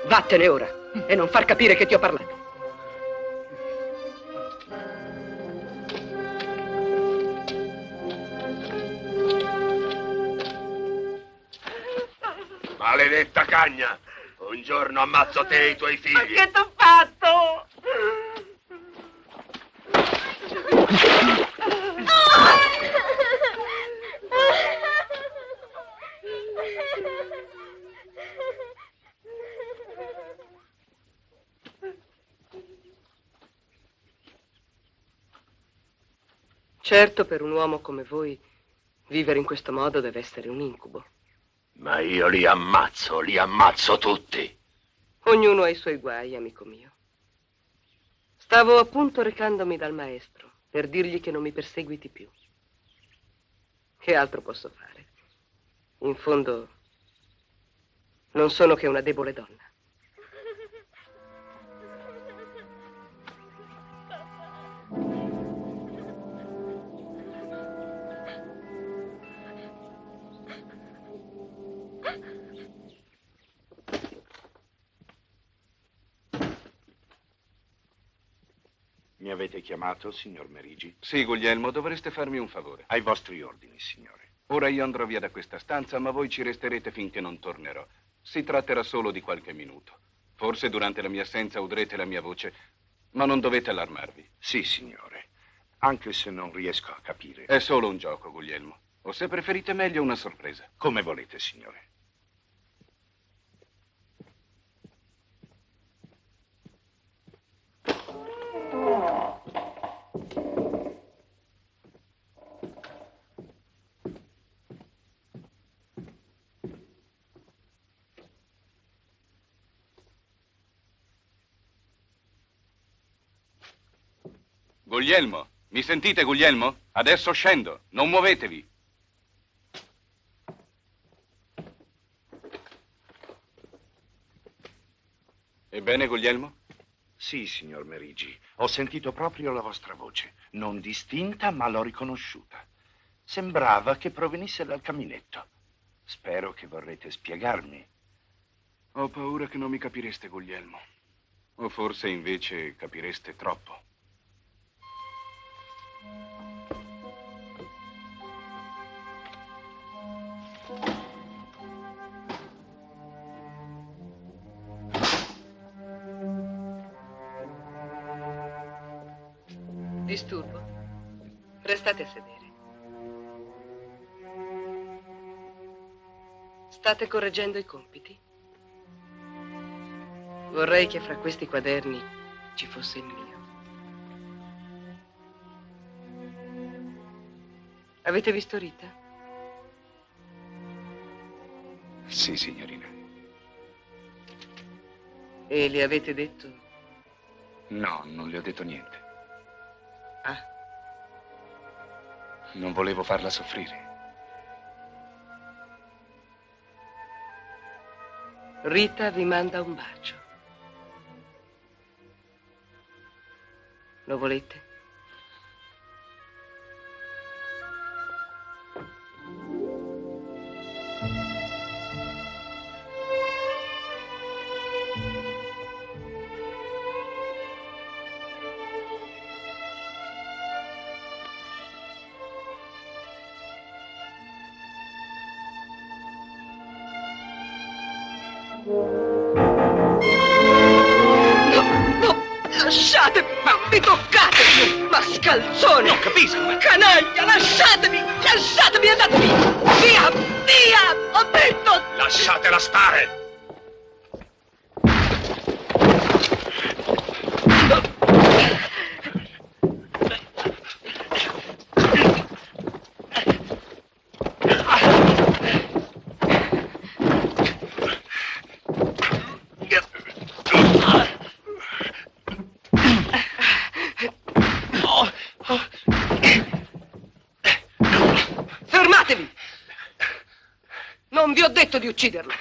[SPEAKER 3] Vattene ora e non far capire che ti ho parlato.
[SPEAKER 9] Maledetta cagna! Un giorno ammazzo te e i tuoi figli.
[SPEAKER 4] Ma che t'ho fatto?
[SPEAKER 3] Certo, per un uomo come voi, vivere in questo modo deve essere un incubo.
[SPEAKER 9] Ma io li ammazzo tutti.
[SPEAKER 3] Ognuno ha i suoi guai, amico mio. Stavo appunto recandomi dal maestro per dirgli che non mi perseguiti più. Che altro posso fare? In fondo, non sono che una debole donna.
[SPEAKER 7] Mi avete chiamato, signor Merigi?
[SPEAKER 2] Sì, Guglielmo, dovreste farmi un favore.
[SPEAKER 7] Ai vostri ordini, signore.
[SPEAKER 2] Ora io andrò via da questa stanza, ma voi ci resterete finché non tornerò. Si tratterà solo di qualche minuto. Forse durante la mia assenza udrete la mia voce, ma non dovete allarmarvi.
[SPEAKER 7] Sì, signore. Anche se non riesco a capire.
[SPEAKER 2] È solo un gioco, Guglielmo. O se preferite meglio una sorpresa.
[SPEAKER 7] Come volete, signore.
[SPEAKER 2] Guglielmo, mi sentite, Guglielmo? Adesso scendo, non muovetevi. Ebbene, Guglielmo?
[SPEAKER 7] Sì, signor Merigi. Ho sentito proprio la vostra voce. Non distinta, ma l'ho riconosciuta. Sembrava che provenisse dal caminetto. Spero che vorrete spiegarmi.
[SPEAKER 2] Ho paura che non mi capireste, Guglielmo. O forse invece capireste troppo.
[SPEAKER 3] Disturbo? Restate a sedere. State correggendo i compiti? Vorrei che fra questi quaderni ci fosse il mio. Avete visto Rita?
[SPEAKER 2] Sì, signorina.
[SPEAKER 3] E le avete detto?
[SPEAKER 2] No, non le ho detto niente.
[SPEAKER 3] Ah.
[SPEAKER 2] Non volevo farla soffrire.
[SPEAKER 3] Rita vi manda un bacio. Lo volete? Lasciatemi! Ma mi toccate! Mascalzone!
[SPEAKER 2] Non capisco!
[SPEAKER 3] Canaglia, lasciatemi! Lasciatemi, andate via! Via! Via! Ho detto!
[SPEAKER 9] Lasciatela stare!
[SPEAKER 3] Fermatevi! Non vi ho detto di ucciderlo.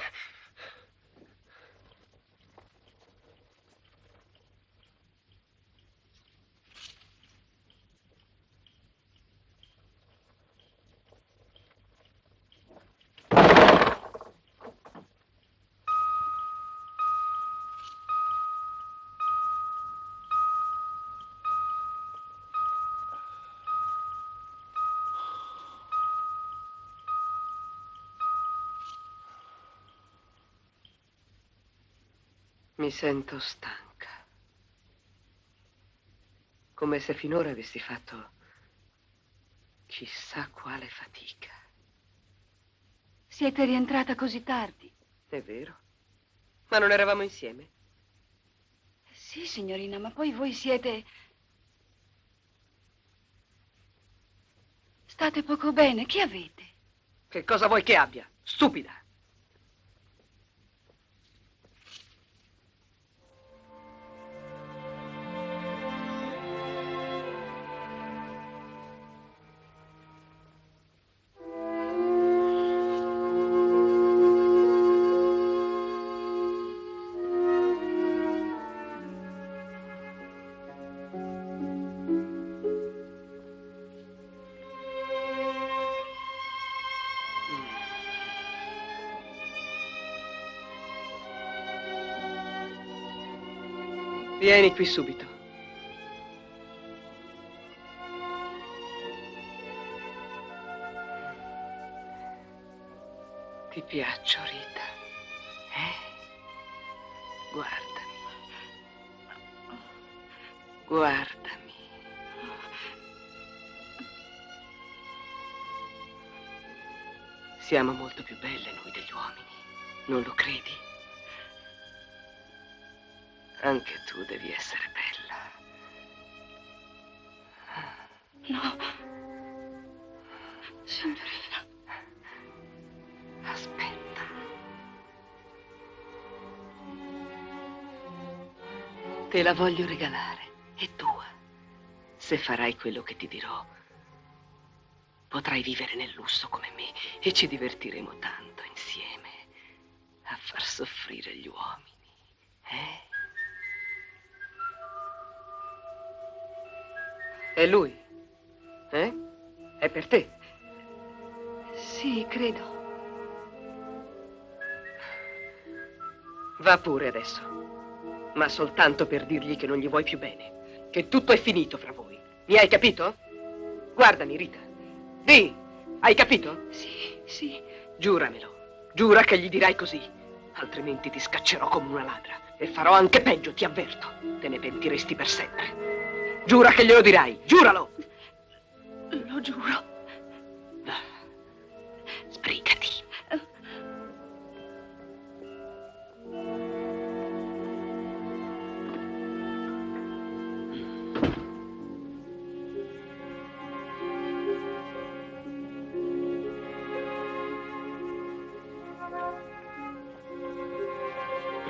[SPEAKER 3] Mi sento stanca. Come se finora avessi fatto chissà quale fatica.
[SPEAKER 10] Siete rientrata così tardi?
[SPEAKER 3] È vero. Ma non eravamo insieme?
[SPEAKER 10] Sì, signorina, ma poi voi siete... State poco bene. Che avete?
[SPEAKER 3] Che cosa vuoi che abbia? Stupida. Vieni qui subito. Ti piaccio, Rita? Guardami. Guardami. Siamo molto più belle noi degli uomini, non lo credi? Anche tu devi essere bella.
[SPEAKER 10] No. Signorina.
[SPEAKER 3] Aspetta. Te la voglio regalare, è tua. Se farai quello che ti dirò, potrai vivere nel lusso come me e ci divertiremo tanto insieme a far soffrire gli uomini, È lui? È per te?
[SPEAKER 10] Sì, credo.
[SPEAKER 3] Va pure adesso. Ma soltanto per dirgli che non gli vuoi più bene. Che tutto è finito fra voi. Mi hai capito? Guardami, Rita. Dì, hai capito?
[SPEAKER 10] Sì, sì.
[SPEAKER 3] Giuramelo. Giura che gli dirai così. Altrimenti ti scaccerò come una ladra. E farò anche peggio, ti avverto. Te ne pentiresti per sempre. Giura che glielo dirai, giuralo!
[SPEAKER 10] Lo giuro.
[SPEAKER 3] Sbrigati.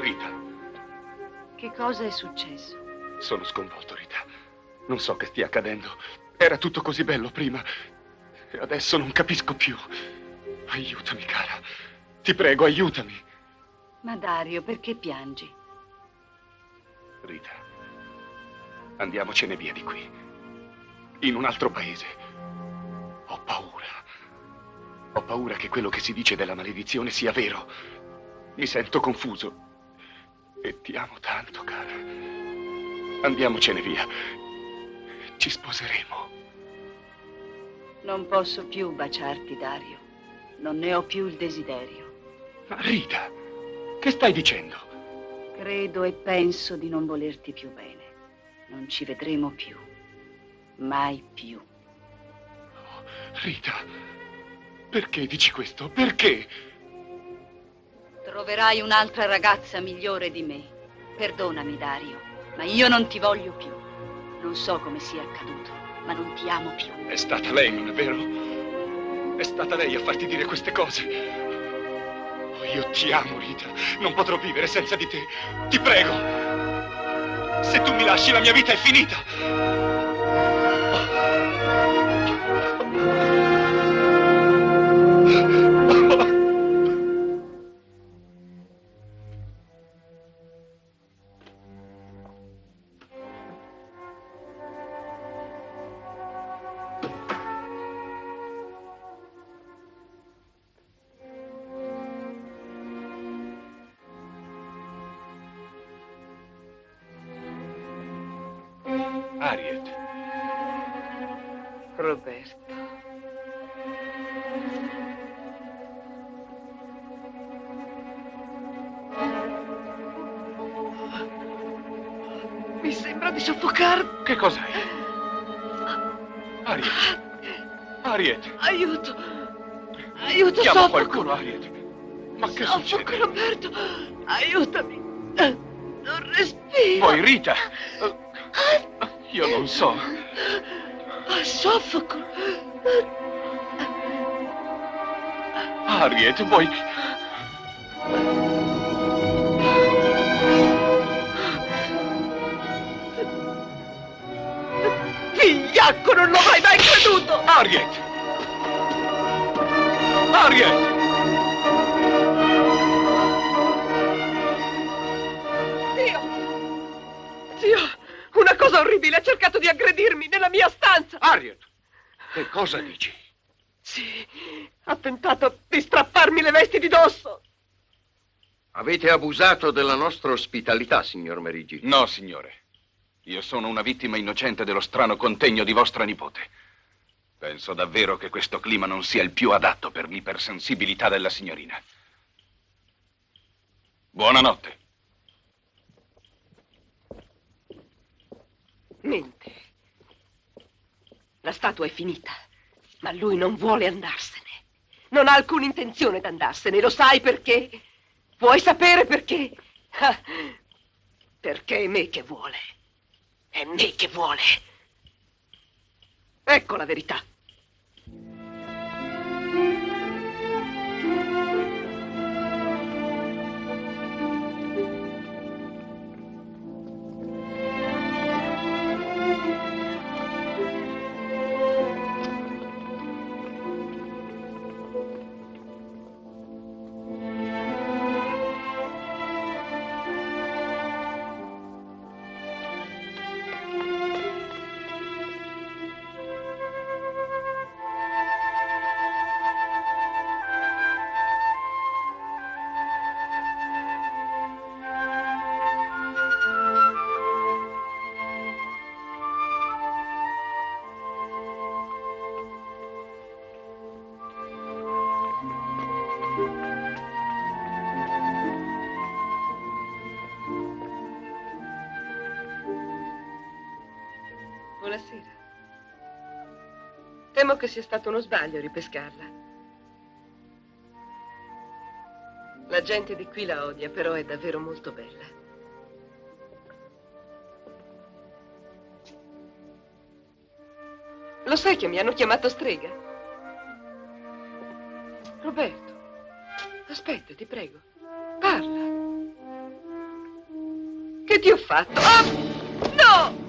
[SPEAKER 2] Rita.
[SPEAKER 10] Che cosa è successo?
[SPEAKER 2] Sono sconvolto, Rita. Non so che stia accadendo. Era tutto così bello prima. E adesso non capisco più. Aiutami, cara. Ti prego, aiutami.
[SPEAKER 10] Ma Dario, perché piangi?
[SPEAKER 2] Rita, andiamocene via di qui. In un altro paese. Ho paura. Ho paura che quello che si dice della maledizione sia vero. Mi sento confuso. E ti amo tanto, cara. Andiamocene via. Ci sposeremo.
[SPEAKER 10] Non posso più baciarti, Dario. Non ne ho più il desiderio.
[SPEAKER 2] Ma Rita, che stai dicendo?
[SPEAKER 10] Credo e penso di non volerti più bene. Non ci vedremo più. Mai più.
[SPEAKER 2] Oh, Rita, perché dici questo? Perché?
[SPEAKER 10] Troverai un'altra ragazza migliore di me. Perdonami, Dario, ma io non ti voglio più. Non so come sia accaduto, ma non ti amo più.
[SPEAKER 2] È stata lei, non è vero? È stata lei a farti dire queste cose. Oh, io ti amo, Rita. Non potrò vivere senza di te. Ti prego. Se tu mi lasci, la mia vita è finita. Harriet.
[SPEAKER 3] Roberto. Mi sembra di soffocare.
[SPEAKER 2] Che cos'hai? Harriet. Harriet.
[SPEAKER 3] Aiuto. Aiuto,
[SPEAKER 2] Chiama
[SPEAKER 3] soffoco.
[SPEAKER 2] qualcuno, Harriet. Ma che
[SPEAKER 3] Soffoco,
[SPEAKER 2] succede?
[SPEAKER 3] Roberto. Aiutami. Non respiro.
[SPEAKER 2] Voi, Rita. Io non so.
[SPEAKER 3] Soffoco.
[SPEAKER 2] Harriet, vuoi...
[SPEAKER 3] Figliacco, non lo avrei mai creduto!
[SPEAKER 2] Harriet! Harriet!
[SPEAKER 3] Dio, una cosa orribile ha cercato di aggredirmi nella mia stanza!
[SPEAKER 13] Harriet, che cosa dici?
[SPEAKER 3] Sì, ha tentato di strapparmi le vesti di dosso!
[SPEAKER 6] Avete abusato della nostra ospitalità, signor Merigi?
[SPEAKER 2] No, signore. Io sono una vittima innocente dello strano contegno di vostra nipote. Penso davvero che questo clima non sia il più adatto per l'ipersensibilità della signorina. Buonanotte.
[SPEAKER 3] Mente. La statua è finita, ma lui non vuole andarsene. Non ha alcuna intenzione di andarsene. Lo sai perché? Vuoi sapere perché? Ah, perché è me che vuole. È me che vuole. Ecco la verità. Buonasera. Temo che sia stato uno sbaglio ripescarla. La gente di qui la odia, però è davvero molto bella. Lo sai che mi hanno chiamato strega? Roberto, aspetta, ti prego. Parla. Che ti ho fatto? Ah! No!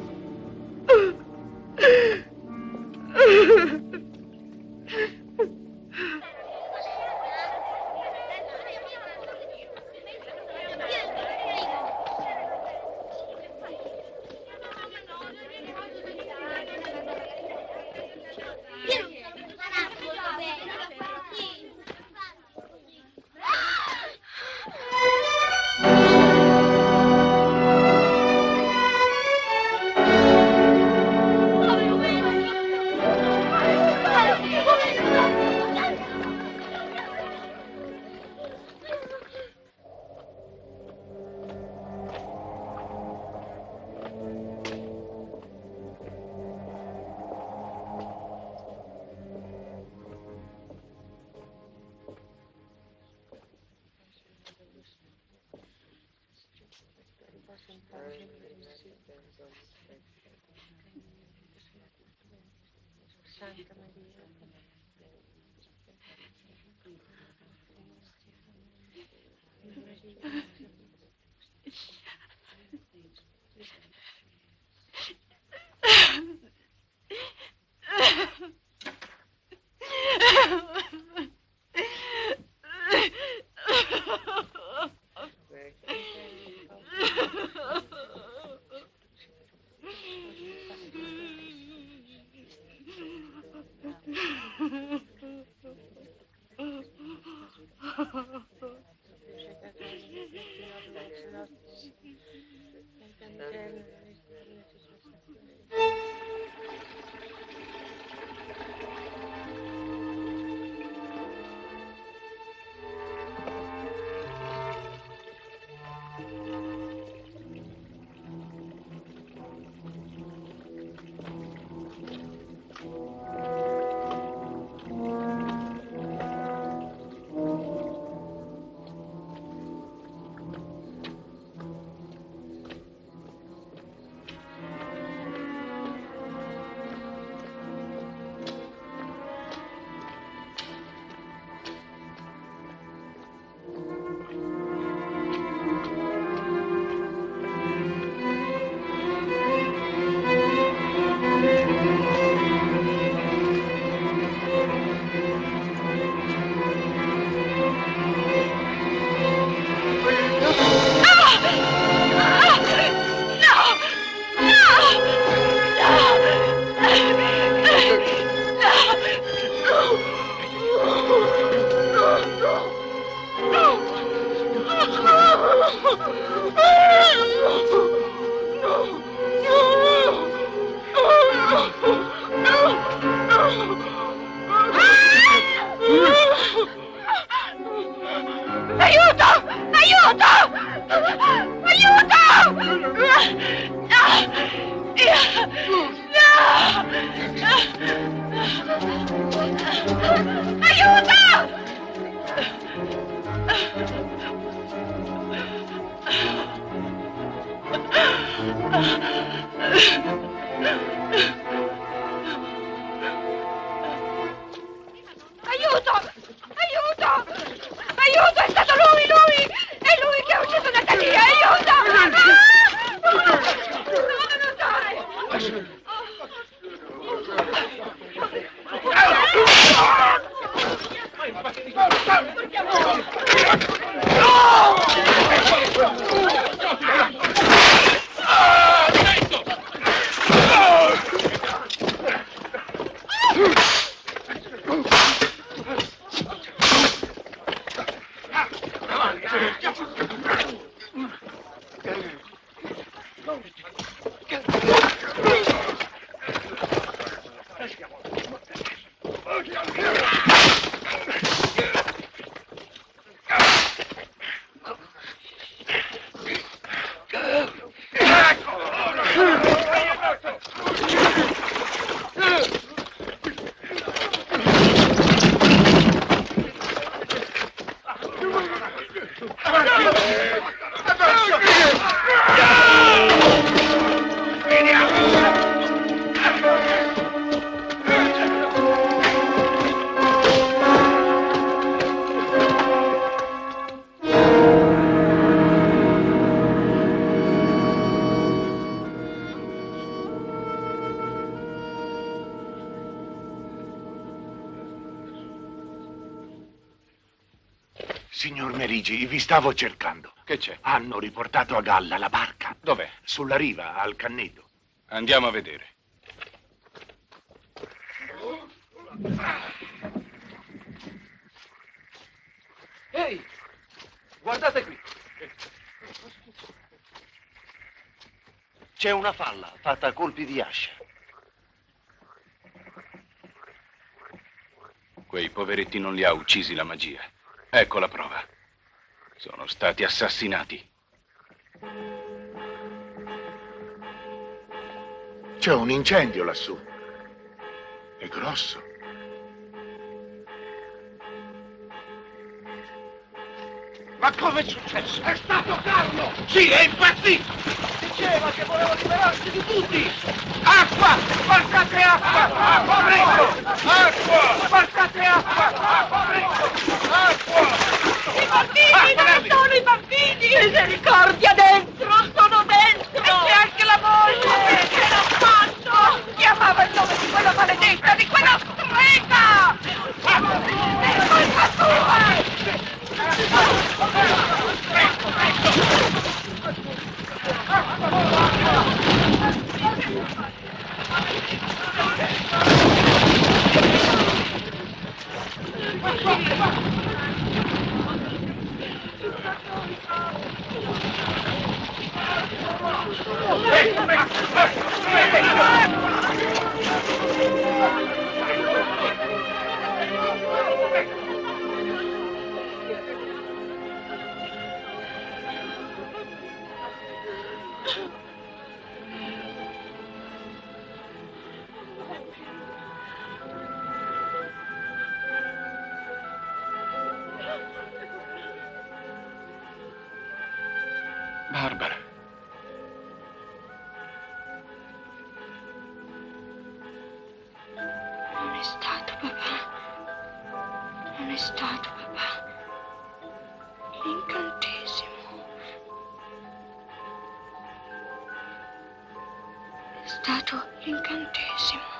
[SPEAKER 4] Aiuto! Aiuto! Aiuto! È stato lui! È lui che ha ucciso Natalia! Aiuto!
[SPEAKER 1] Signor Merigi, vi stavo cercando.
[SPEAKER 2] Che c'è?
[SPEAKER 1] Hanno riportato a galla la barca.
[SPEAKER 2] Dov'è?
[SPEAKER 1] Sulla riva, al Cannedo.
[SPEAKER 2] Andiamo a vedere.
[SPEAKER 14] Ehi, guardate qui. C'è una falla fatta a colpi di ascia.
[SPEAKER 2] Quei poveretti non li ha uccisi la magia. Ecco la prova. Sono stati assassinati.
[SPEAKER 1] C'è un incendio lassù. È grosso.
[SPEAKER 13] Ma come è successo? È stato Carlo! Sì, è impazzito! Diceva che voleva liberarsi di tutti! Acqua! Sparcate acqua! Acqua, prego! Acqua! Sparcate acqua! Acqua, prego! Acqua!
[SPEAKER 4] I bambini! Dove sono i bambini? Misericordia, dentro! Sono dentro! E c'è anche la moglie! Che l'ho fatto! Chiamava il nome di quella maledetta, di quella strega! È colpa tua!
[SPEAKER 2] Barbara.
[SPEAKER 5] Non è stato, papà. Non è stato, papà. L'incantesimo. È stato l'incantesimo.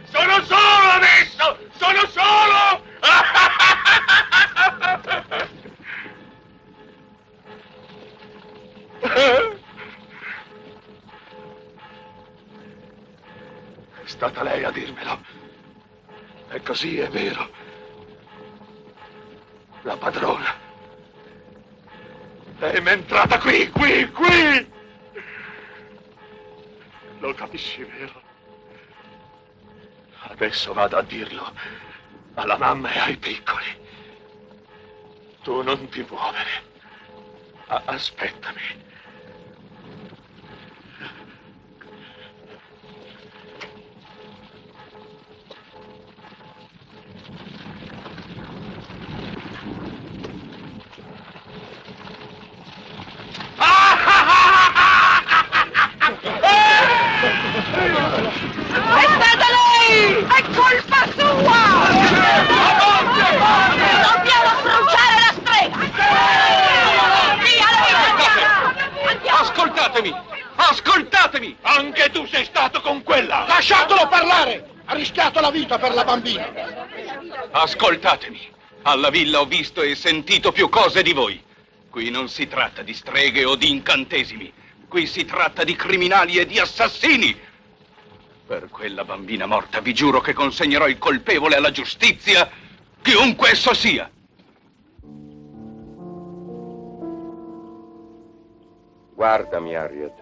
[SPEAKER 9] Sono solo adesso! Sono solo!
[SPEAKER 1] È stata lei a dirmelo. E così è vero. La padrona. Lei m'è entrata qui! Lo capisci, vero?
[SPEAKER 9] Adesso vado a dirlo alla mamma e ai piccoli. Tu non ti muovere. Aspettami.
[SPEAKER 4] È stata lei! È colpa sua! Dobbiamo bruciare la strega! Via, andiamo!
[SPEAKER 13] Ascoltatemi! Ascoltatemi!
[SPEAKER 7] Anche tu sei stato con quella! Lasciatelo parlare! Ha rischiato la vita per la bambina!
[SPEAKER 2] Ascoltatemi. Alla villa ho visto e sentito più cose di voi. Qui non si tratta di streghe o di incantesimi. Qui si tratta di criminali e di assassini. Per quella bambina morta vi giuro che consegnerò il colpevole alla giustizia, chiunque esso sia.
[SPEAKER 6] Guardami, Harriet.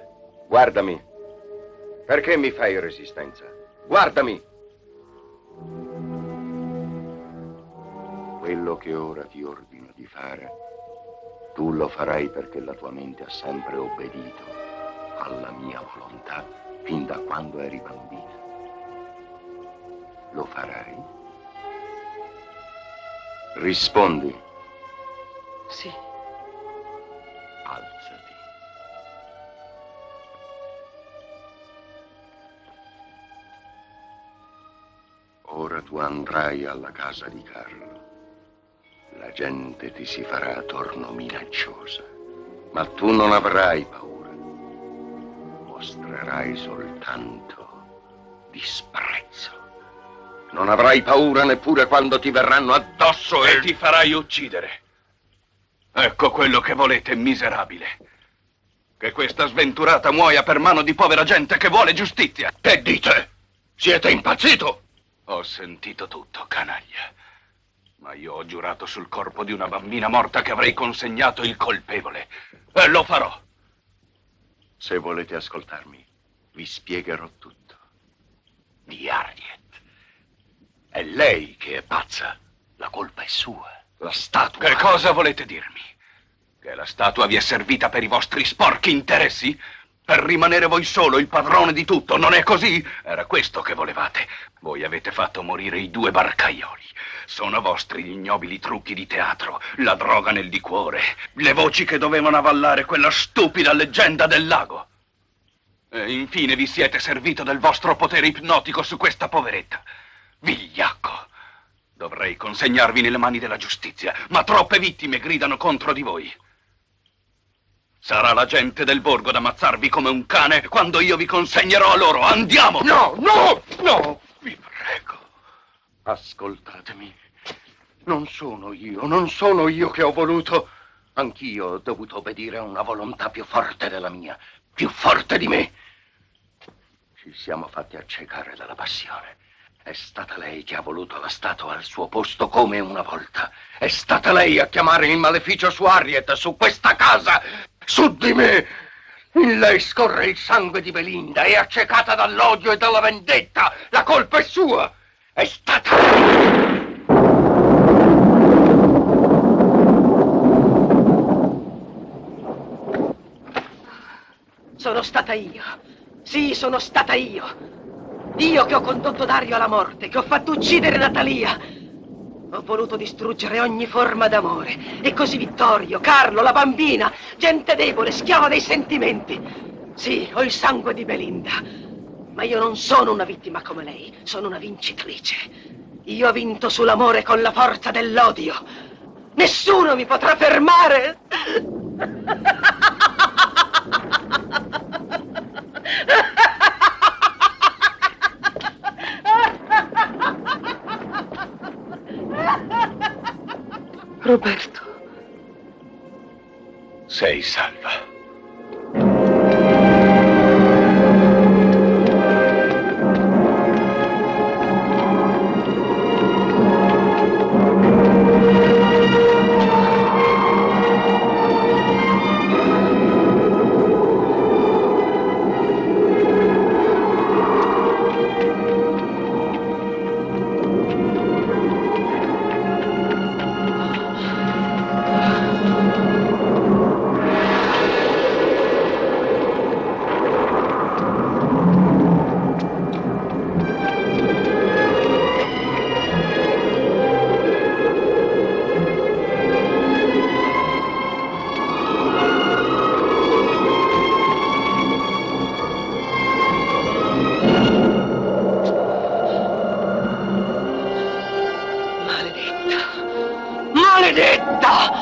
[SPEAKER 6] Guardami. Perché mi fai resistenza? Guardami. Quello che ora ti ordino di fare, tu lo farai perché la tua mente ha sempre obbedito alla mia volontà fin da quando eri bambina. Lo farai? Rispondi.
[SPEAKER 3] Sì.
[SPEAKER 6] Alzati. Ora tu andrai alla casa di Carlo. La gente ti si farà attorno minacciosa, ma tu non avrai paura. Mostrerai soltanto disprezzo. Non avrai paura neppure quando ti verranno addosso
[SPEAKER 2] e ti farai uccidere. Ecco quello che volete, miserabile. Che questa sventurata muoia per mano di povera gente che vuole giustizia.
[SPEAKER 7] Che dite? Siete impazzito?
[SPEAKER 2] Ho sentito tutto, canaglia. Ma io ho giurato sul corpo di una bambina morta che avrei consegnato il colpevole. E lo farò.
[SPEAKER 6] Se volete ascoltarmi, vi spiegherò tutto.
[SPEAKER 9] Di Harriet. È lei che è pazza. La colpa è sua. La statua...
[SPEAKER 2] Che cosa volete dirmi? Che la statua vi è servita per i vostri sporchi interessi? Per rimanere voi solo il padrone di tutto, non è così? Era questo che volevate. Voi avete fatto morire i 2 barcaioli. Sono vostri gli ignobili trucchi di teatro, la droga nel liquore, le voci che dovevano avallare quella stupida leggenda del lago. E infine vi siete servito del vostro potere ipnotico su questa poveretta. Vigliacco! Dovrei consegnarvi nelle mani della giustizia, ma troppe vittime gridano contro di voi. Sarà la gente del borgo ad ammazzarvi come un cane quando io vi consegnerò a loro. Andiamo!
[SPEAKER 7] No, no, no!
[SPEAKER 6] Vi prego, ascoltatemi. Non sono io che ho voluto. Anch'io ho dovuto obbedire a una volontà più forte della mia, più forte di me. Ci siamo fatti accecare dalla passione. È stata lei che ha voluto la statua al suo posto come una volta. È stata lei a chiamare il maleficio su Harriet, su questa casa, su di me. In lei scorre il sangue di Belinda, è accecata dall'odio e dalla vendetta. La colpa è sua. È stata lei.
[SPEAKER 3] Sono stata io. Sì, sono stata io. Io che ho condotto Dario alla morte, che ho fatto uccidere Natalia. Ho voluto distruggere ogni forma d'amore. E così Vittorio, Carlo, la bambina, gente debole, schiava dei sentimenti. Sì, ho il sangue di Belinda. Ma io non sono una vittima come lei, sono una vincitrice. Io ho vinto sull'amore con la forza dell'odio. Nessuno mi potrà fermare. Roberto.
[SPEAKER 2] Sei salva.
[SPEAKER 13] maledetta!